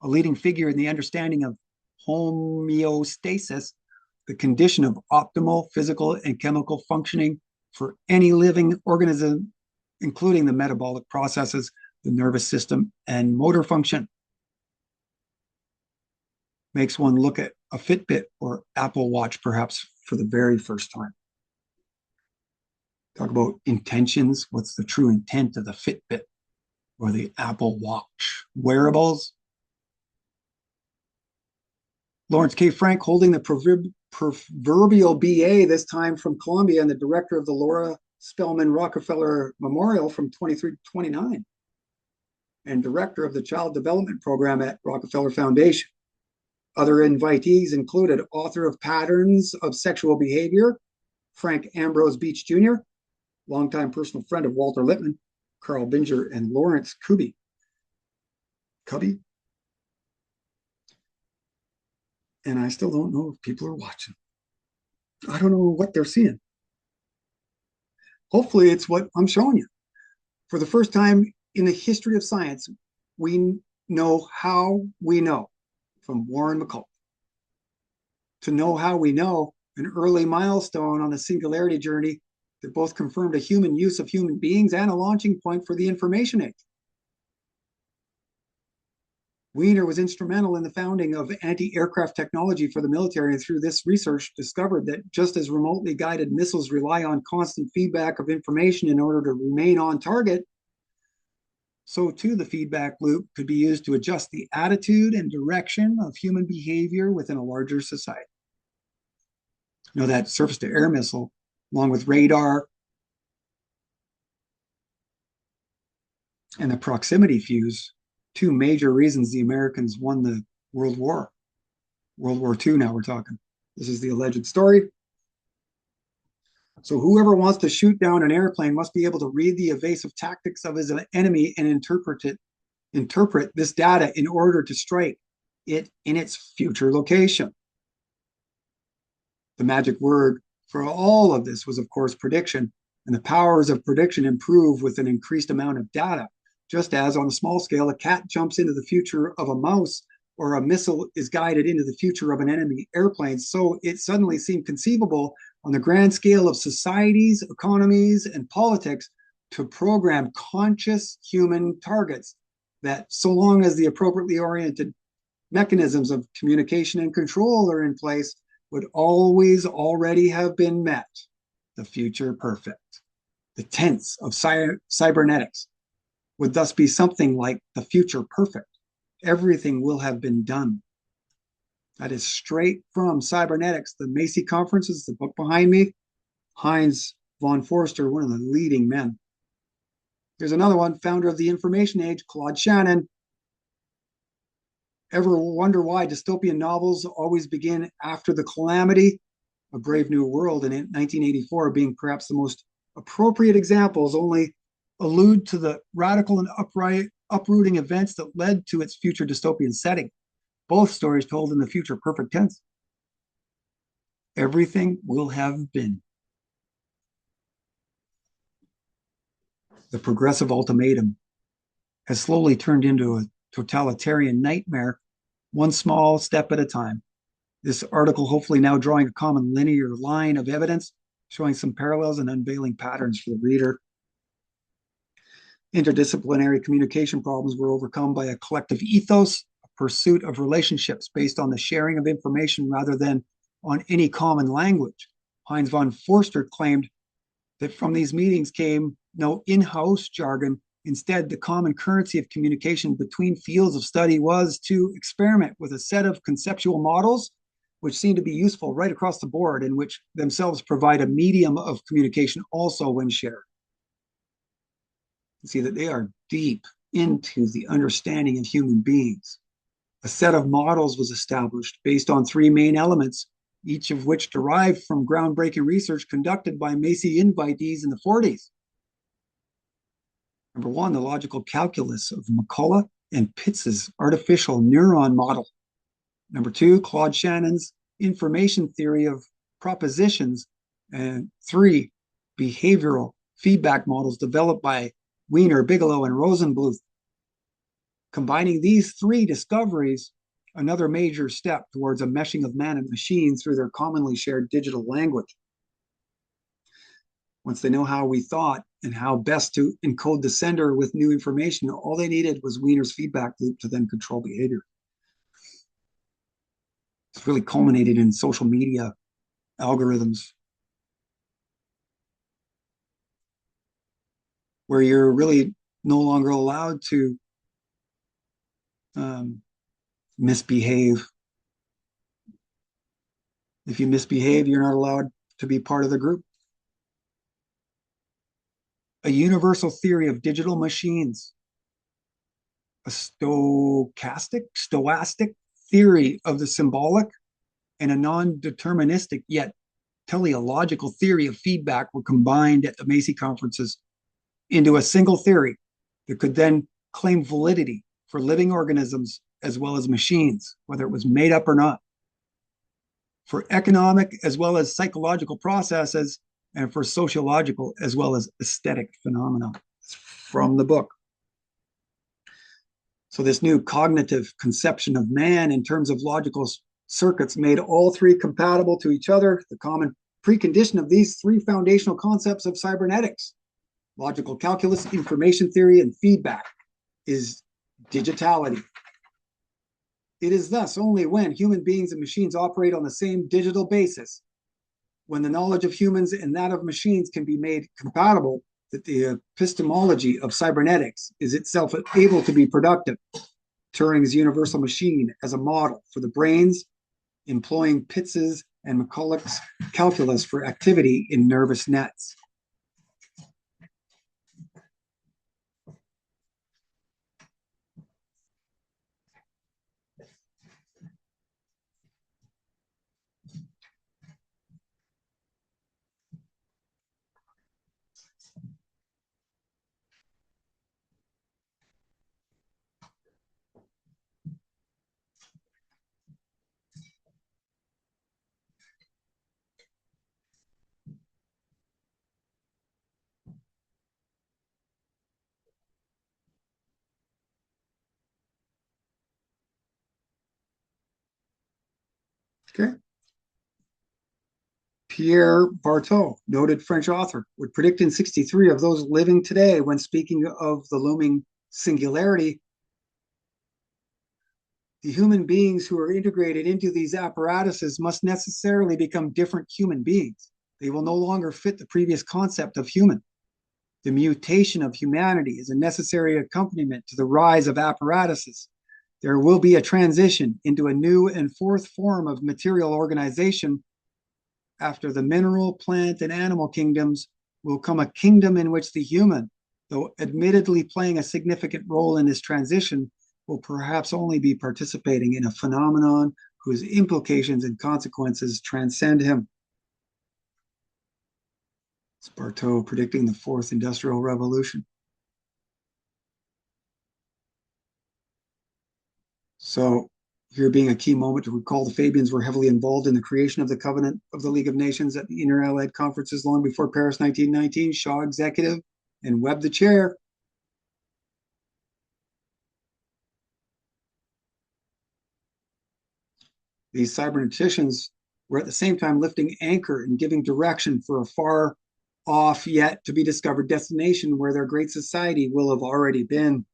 S1: a leading figure in the understanding of homeostasis, the condition of optimal physical and chemical functioning for any living organism, including the metabolic processes, the nervous system, and motor function. Makes one look at a Fitbit or Apple Watch, perhaps for the very first time. Talk about intentions. What's the true intent of the Fitbit or the Apple Watch? Wearables. Lawrence K. Frank holding the proverbial BA, this time from Columbia, and the director of the Laura Spelman Rockefeller Memorial from 23 to 29, and director of the Child Development Program at Rockefeller Foundation. Other invitees included author of Patterns of Sexual Behavior, Frank Ambrose Beach Jr., longtime personal friend of Walter Lippmann, Carl Binger, and Lawrence Cubby. And I still don't know if people are watching. I don't know what they're seeing. Hopefully it's what I'm showing you. For the first time in the history of science, we know how we know, from Warren McCulloch. To know how we know, an early milestone on the singularity journey that both confirmed a human use of human beings and a launching point for the information age. Wiener was instrumental in the founding of anti-aircraft technology for the military, and through this research discovered that just as remotely guided missiles rely on constant feedback of information in order to remain on target, so too the feedback loop could be used to adjust the attitude and direction of human behavior within a larger society. You know, that surface-to-air missile, along with radar and the proximity fuse, two major reasons the Americans won the World War. World War II now we're talking. This is the alleged story. So whoever wants to shoot down an airplane must be able to read the evasive tactics of his enemy and interpret this data in order to strike it in its future location. The magic word for all of this was, of course, prediction, and the powers of prediction improve with an increased amount of data. Just as on a small scale, a cat jumps into the future of a mouse or a missile is guided into the future of an enemy airplane, so it suddenly seemed conceivable on the grand scale of societies, economies, and politics to program conscious human targets that, so long as the appropriately oriented mechanisms of communication and control are in place, would always already have been met. The future perfect. The tense of cybernetics would thus be something like the future perfect. everything will have been done. That is straight from Cybernetics, the Macy conferences, the book behind me. Heinz von Forster, one of the leading men. Here's another one, founder of the information age, Claude Shannon. Ever wonder why dystopian novels always begin after the calamity? A Brave New World in 1984 being perhaps the most appropriate examples, only allude to the radical and uprooting events that led to its future dystopian setting. Both stories told in the future perfect tense. Everything will have been. The progressive ultimatum has slowly turned into a totalitarian nightmare, one small step at a time. This article hopefully now drawing a common linear line of evidence, showing some parallels and unveiling patterns for the reader. Interdisciplinary communication problems were overcome by a collective ethos, a pursuit of relationships based on the sharing of information rather than on any common language. Heinz von Forster claimed that from these meetings came no in-house jargon. Instead, the common currency of communication between fields of study was to experiment with a set of conceptual models which seem to be useful right across the board and which themselves provide a medium of communication also when shared. You see that they are deep into the understanding of human beings. A set of models was established based on three main elements, each of which derived from groundbreaking research conducted by Macy invitees in the 40s. Number one, the logical calculus of McCulloch and Pitz's artificial neuron model. Number two, Claude Shannon's information theory of propositions. And three, behavioral feedback models developed by Wiener, Bigelow, and Rosenbluth. Combining these three discoveries, another major step towards a meshing of man and machine through their commonly shared digital language. Once they know how we thought and how best to encode the sender with new information, all they needed was Wiener's feedback loop to then control behavior. It's really culminated in social media algorithms, where you're really no longer allowed to misbehave. If you misbehave, you're not allowed to be part of the group. A universal theory of digital machines, a stochastic theory of the symbolic, and a non-deterministic yet teleological theory of feedback were combined at the Macy conferences into a single theory that could then claim validity for living organisms as well as machines, whether it was made up or not, for economic as well as psychological processes, and for sociological as well as aesthetic phenomena. It's from the book. So this new cognitive conception of man in terms of logical circuits made all three compatible to each other. The common precondition of these three foundational concepts of cybernetics, logical calculus, information theory, and feedback, is digitality. It is thus only when human beings and machines operate on the same digital basis, when the knowledge of humans and that of machines can be made compatible, that the epistemology of cybernetics is itself able to be productive. Turing's universal machine as a model for the brains, employing Pitz's and McCulloch's calculus for activity in nervous nets. Okay. Pierre Barteau, noted French author, would predict in 63 of those living today when speaking of the looming singularity. The human beings who are integrated into these apparatuses must necessarily become different human beings. They will no longer fit the previous concept of human. The mutation of humanity is a necessary accompaniment to the rise of apparatuses. There will be a transition into a new and fourth form of material organization. After the mineral, plant, and animal kingdoms will come a kingdom in which the human, though admittedly playing a significant role in this transition, will perhaps only be participating in a phenomenon whose implications and consequences transcend him. It's Barteau predicting the fourth industrial revolution. So, here being a key moment to recall, the Fabians were heavily involved in the creation of the Covenant of the League of Nations at the Inter-Allied Conferences long before Paris 1919, Shaw executive, and Webb the chair. These cyberneticians were at the same time lifting anchor and giving direction for a far off yet to be discovered destination where their great society will have already been.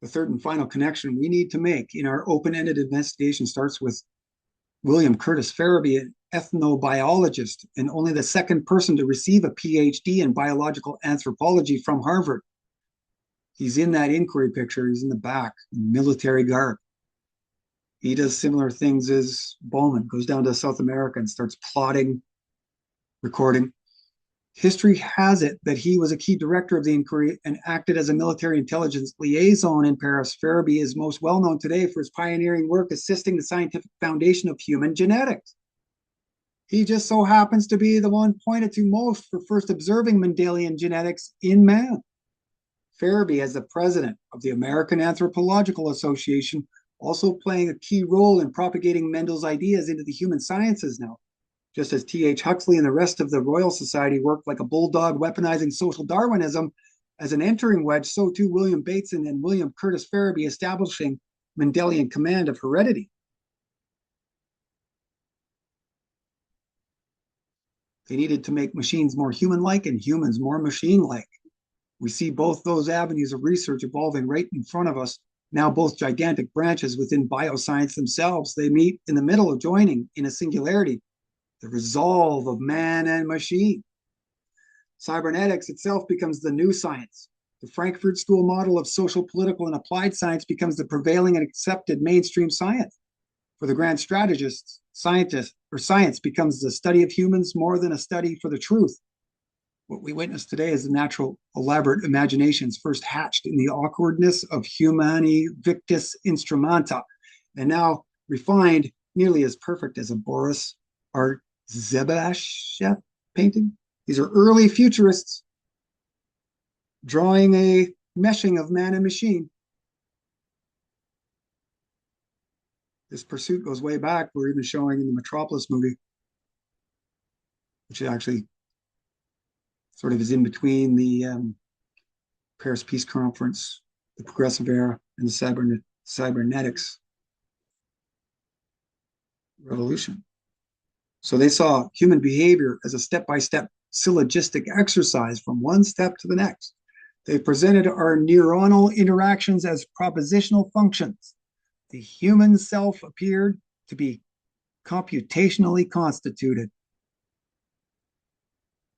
S1: The third and final connection we need to make in our open-ended investigation starts with William Curtis Farabee, an ethnobiologist and only the second person to receive a PhD in biological anthropology from Harvard. He's in that inquiry picture. He's in the back, in military garb. He does similar things as Bowman, goes down to South America and starts plotting, recording. History has it that he was a key director of the inquiry and acted as a military intelligence liaison in Paris. Farabee is most well known today for his pioneering work assisting the scientific foundation of human genetics. He just so happens to be the one pointed to most for first observing Mendelian genetics in man. Farabee, as the president of the American Anthropological Association, also playing a key role in propagating Mendel's ideas into the human sciences now. Just as T.H. Huxley and the rest of the Royal Society worked like a bulldog weaponizing social Darwinism as an entering wedge, so too William Bateson and William Curtis Farabee establishing Mendelian command of heredity. They needed to make machines more human-like and humans more machine-like. We see both those avenues of research evolving right in front of us, now both gigantic branches within bioscience themselves. They meet in the middle of joining in a singularity, the resolve of man and machine. Cybernetics itself becomes the new science. The Frankfurt School model of social, political, and applied science becomes the prevailing and accepted mainstream science. For the grand strategists, science becomes the study of humans more than a study for the truth. What we witness today is the natural, elaborate imaginations first hatched in the awkwardness of humani victis instrumenta, and now refined nearly as perfect as a Boris Art Zebashev painting. These are early futurists drawing a meshing of man and machine. This pursuit goes way back. We're even showing in the Metropolis movie, which actually sort of is in between the Paris Peace Conference, the Progressive Era, and the Cybernetics Revolution. So they saw human behavior as a step-by-step syllogistic exercise from one step to the next. They presented our neuronal interactions as propositional functions. The human self appeared to be computationally constituted.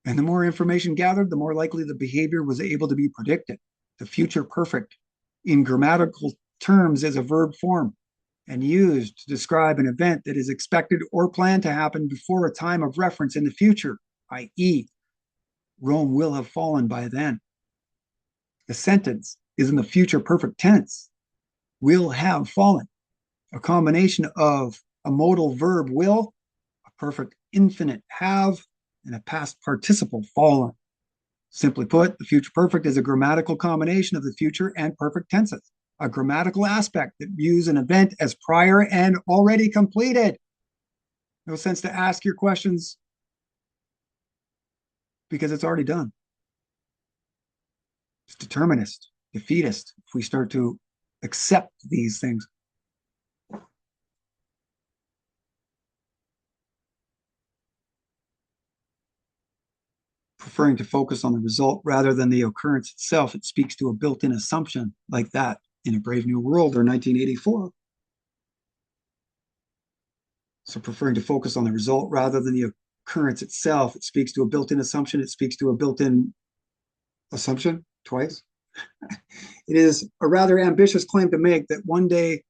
S1: And the more information gathered, the more likely the behavior was able to be predicted. The future perfect, in grammatical terms, is a verb form and used to describe an event that is expected or planned to happen before a time of reference in the future, i.e., Rome will have fallen by then. The sentence is in the future perfect tense, will have fallen, a combination of a modal verb will, a perfect infinite have, and a past participle fallen. Simply put, the future perfect is a grammatical combination of the future and perfect tenses, a grammatical aspect that views an event as prior and already completed. No sense to ask your questions because it's already done. It's determinist, defeatist, if we start to accept these things. Preferring to focus on the result rather than the occurrence itself, it speaks to a built-in assumption like that in A Brave New World or 1984. So preferring to focus on the result rather than the occurrence itself. It speaks to a built-in assumption. It speaks to a built-in assumption twice. It is a rather ambitious claim to make that one day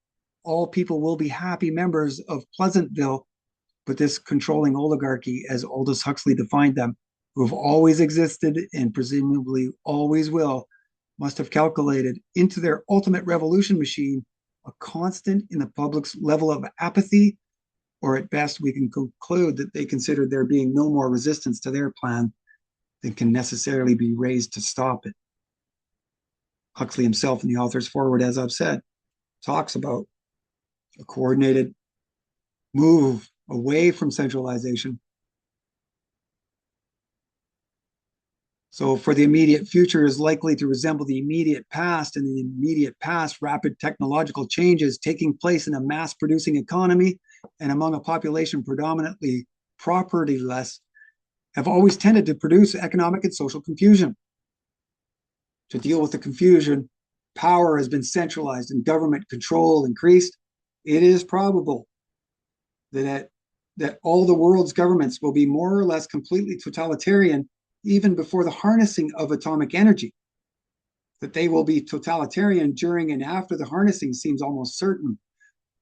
S1: all people will be happy members of Pleasantville, but this controlling oligarchy, as Aldous Huxley defined them, who have always existed and presumably always will, must have calculated into their ultimate revolution machine a constant in the public's level of apathy, or at best we can conclude that they considered there being no more resistance to their plan than can necessarily be raised to stop it. Huxley himself in the author's foreword, as I've said, talks about a coordinated move away from centralization. So for the immediate future is likely to resemble the immediate past, and the immediate past, rapid technological changes taking place in a mass-producing economy and among a population predominantly propertyless have always tended to produce economic and social confusion. To deal with the confusion, power has been centralized and government control increased. It is probable that all the world's governments will be more or less completely totalitarian even before the harnessing of atomic energy. That they will be totalitarian during and after the harnessing seems almost certain.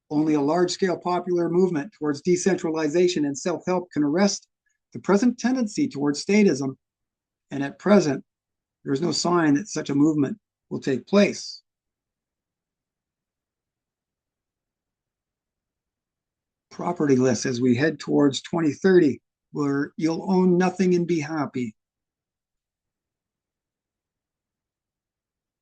S1: Only a large-scale popular movement towards decentralization and self-help can arrest the present tendency towards statism, and at present, there is no sign that such a movement will take place. Propertyless as we head towards 2030, where you'll own nothing and be happy.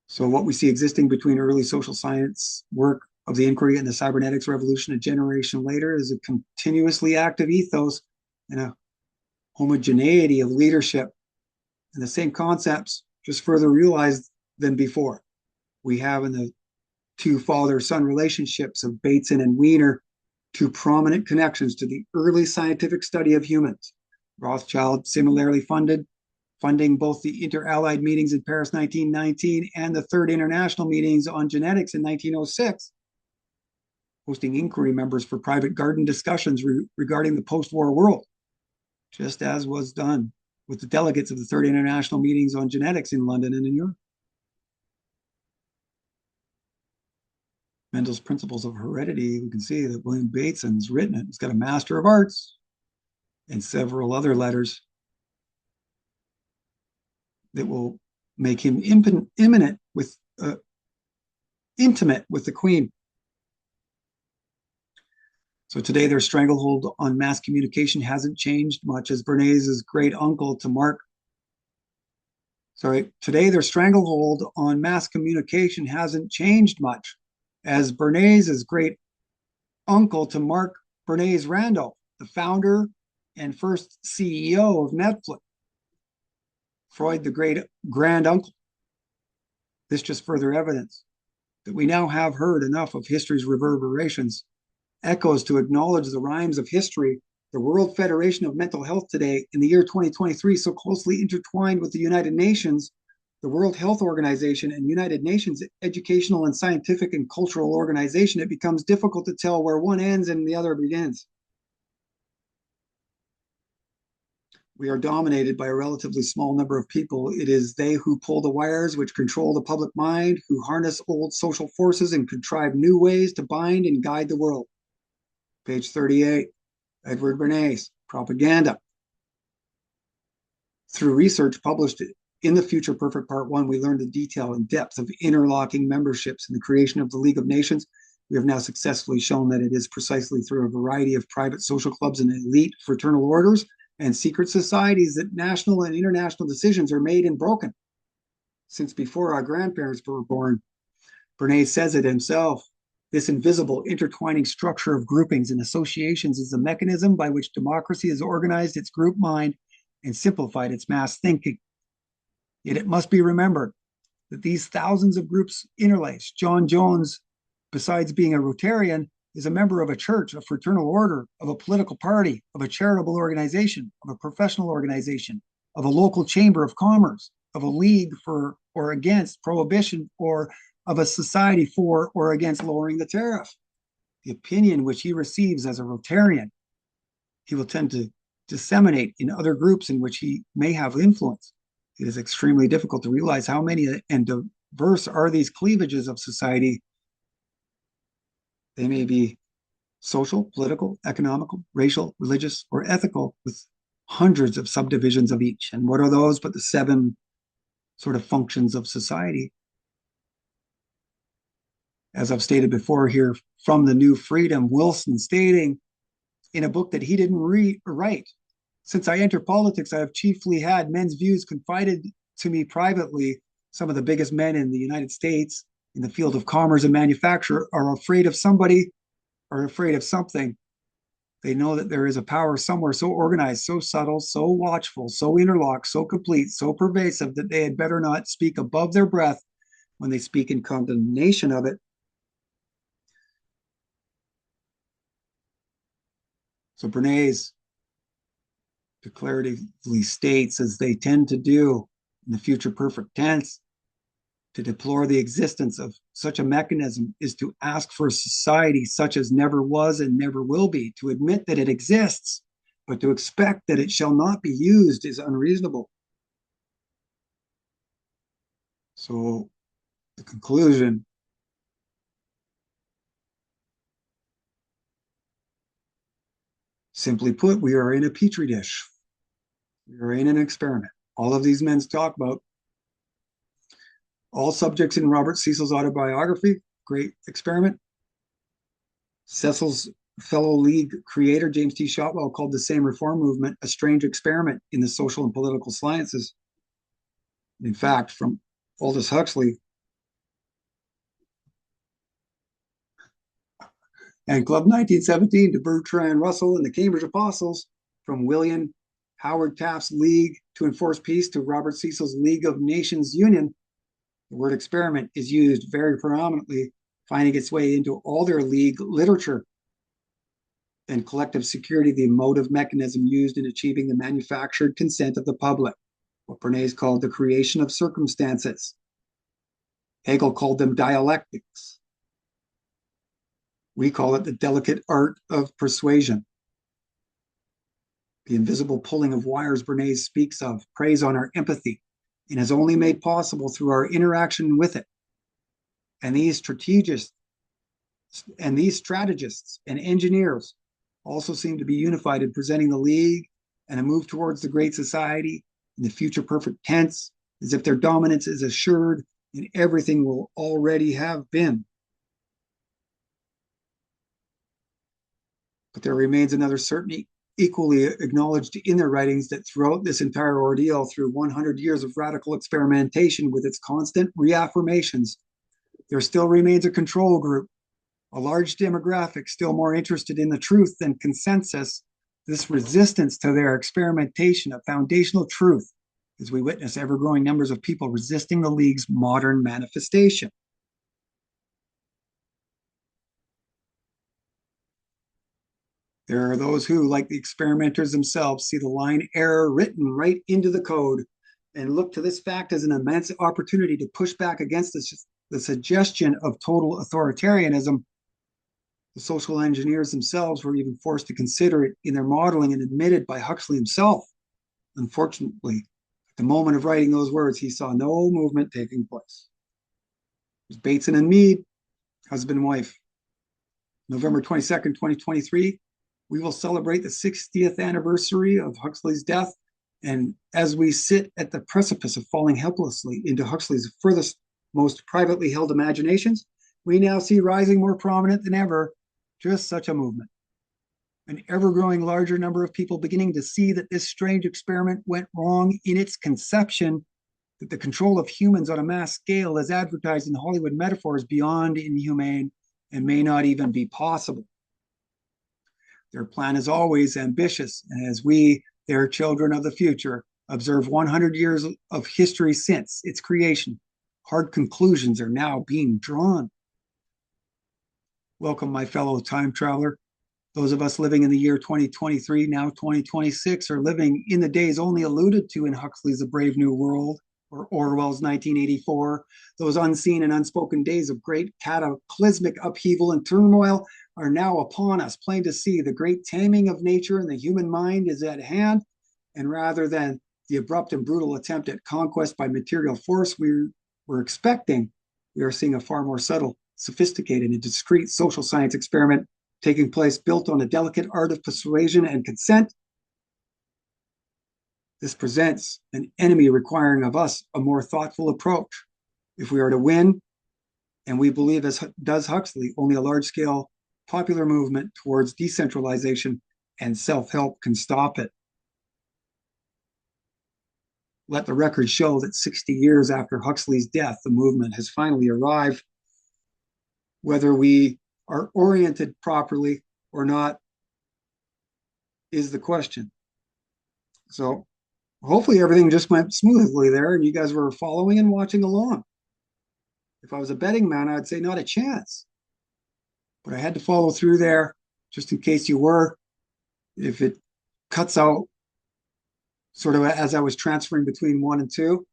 S1: So what we see existing between early social science work of the inquiry and the cybernetics revolution a generation later is a continuously active ethos and a homogeneity of leadership, and the same concepts just further realized than before. We have in the two father-son relationships of Bateson and Wiener two prominent connections to the early scientific study of humans. Rothschild similarly funding both the Inter-Allied meetings in Paris 1919 and the Third International meetings on genetics in 1906, hosting inquiry members for private garden discussions regarding the post-war world, just as was done with the delegates of the Third International meetings on genetics in London and in Europe. Mendel's Principles of Heredity, we can see that William Bateson's written it. He's got a Master of Arts and several other letters that will make him intimate with the Queen. So today their stranglehold on mass communication hasn't changed much, as Bernays' great uncle to Mark. Today their stranglehold on mass communication hasn't changed much, as Bernays' great uncle to Mark Bernays Randolph, the founder and first CEO of Netflix. Freud, the great grand uncle. This just further evidence that we now have heard enough of history's reverberations, echoes to acknowledge the rhymes of history. The World Federation of Mental Health today, in the year 2023, so closely intertwined with the United Nations, the World Health Organization, and United Nations educational and scientific and cultural organization, it becomes difficult to tell where one ends and the other begins. We are dominated by a relatively small number of people. It is they who pull the wires which control the public mind, who harness old social forces and contrive new ways to bind and guide the world. Page 38, Edward Bernays, Propaganda. Through research published in the Future Perfect Part 1, we learned the detail and depth of interlocking memberships in the creation of the League of Nations. We have now successfully shown that it is precisely through a variety of private social clubs and elite fraternal orders and secret societies that national and international decisions are made and broken. Since before our grandparents were born, Bernays says it himself, this invisible intertwining structure of groupings and associations is the mechanism by which democracy has organized its group mind and simplified its mass thinking. Yet it must be remembered that these thousands of groups interlace. John Jones, besides being a Rotarian, is a member of a church, a fraternal order, of a political party, of a charitable organization, of a professional organization, of a local chamber of commerce, of a league for or against prohibition, or of a society for or against lowering the tariff. The opinion which he receives as a Rotarian, he will tend to disseminate in other groups in which he may have influence. It is extremely difficult to realize how many and diverse are these cleavages of society. They may be social, political, economical, racial, religious, or ethical, with hundreds of subdivisions of each. And what are those but the 7 sort of functions of society? As I've stated before here, from the New Freedom, Wilson stating in a book that he didn't write, since I entered politics, I have chiefly had men's views confided to me privately. Some of the biggest men in the United States in the field of commerce and manufacture are afraid of somebody or afraid of something. They know that there is a power somewhere so organized, so subtle, so watchful, so interlocked, so complete, so pervasive that they had better not speak above their breath when they speak in condemnation of it. So Bernays declaratively states, as they tend to do in the future perfect tense, to deplore the existence of such a mechanism is to ask for a society such as never was and never will be. To admit that it exists, but to expect that it shall not be used is unreasonable. So the conclusion: simply put, we are in a petri dish. We are in an experiment. All of these men talk about, all subjects in Robert Cecil's autobiography, Great Experiment. Cecil's fellow League creator, James T. Shotwell, called the same reform movement a strange experiment in the social and political sciences. In fact, from Aldous Huxley and Club 1917 to Bertrand Russell and the Cambridge Apostles, from William Howard Taft's League to Enforce Peace to Robert Cecil's League of Nations Union, the word experiment is used very prominently, finding its way into all their League literature. And collective security, the emotive mechanism used in achieving the manufactured consent of the public, what Bernays called the creation of circumstances. Hegel called them dialectics. We call it the delicate art of persuasion. The invisible pulling of wires Bernays speaks of preys on our empathy and is only made possible through our interaction with it. And these strategists and engineers also seem to be unified in presenting the League and a move towards the Great Society in the future perfect tense, as if their dominance is assured and everything will already have been. But there remains another certainty equally acknowledged in their writings, that throughout this entire ordeal, through 100 years of radical experimentation with its constant reaffirmations, there still remains a control group, a large demographic still more interested in the truth than consensus. This resistance to their experimentation of foundational truth, as we witness ever-growing numbers of people resisting the League's modern manifestation. There are those who, like the experimenters themselves, see the line error written right into the code and look to this fact as an immense opportunity to push back against the suggestion of total authoritarianism. The social engineers themselves were even forced to consider it in their modeling and admitted by Huxley himself. Unfortunately, at the moment of writing those words, he saw no movement taking place. It was Bateson and Mead, husband and wife. November 22nd, 2023, we will celebrate the 60th anniversary of Huxley's death. And as we sit at the precipice of falling helplessly into Huxley's furthest, most privately held imaginations, we now see rising more prominent than ever just such a movement. An ever-growing larger number of people beginning to see that this strange experiment went wrong in its conception, that the control of humans on a mass scale as advertised in Hollywood metaphors beyond inhumane and may not even be possible. Their plan is always ambitious, and as we, their children of the future, observe 100 years of history since its creation, hard conclusions are now being drawn. Welcome, my fellow time traveler. Those of us living in the year 2023, now 2026, are living in the days only alluded to in Huxley's A Brave New World or Orwell's 1984. Those unseen and unspoken days of great cataclysmic upheaval and turmoil are now upon us, plain to see. The great taming of nature and the human mind is at hand, and rather than the abrupt and brutal attempt at conquest by material force we were expecting, we are seeing a far more subtle, sophisticated, and discreet social science experiment taking place, built on a delicate art of persuasion and consent. This presents an enemy requiring of us a more thoughtful approach. If we are to win, and we believe, as does Huxley, only a large-scale popular movement towards decentralization and self-help can stop it. Let the record show that 60 years after Huxley's death, the movement has finally arrived. Whether we are oriented properly or not is the question. So hopefully everything just went smoothly there and you guys were following and watching along. If I was a betting man, I'd say not a chance. But I had to follow through there just in case you were. If it cuts out sort of as I was transferring between 1 and 2,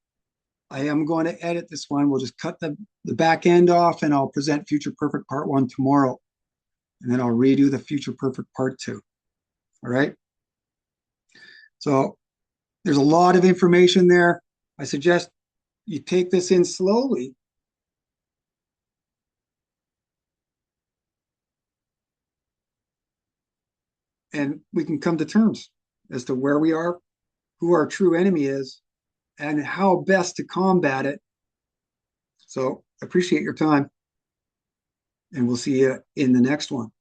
S1: I am going to edit this one. We'll just cut the back end off and I'll present Future Perfect Part 1 tomorrow. And then I'll redo the Future Perfect Part 2. All right. So there's a lot of information there. I suggest you take this in slowly. And we can come to terms as to where we are, who our true enemy is, and how best to combat it. So appreciate your time, and we'll see you in the next one.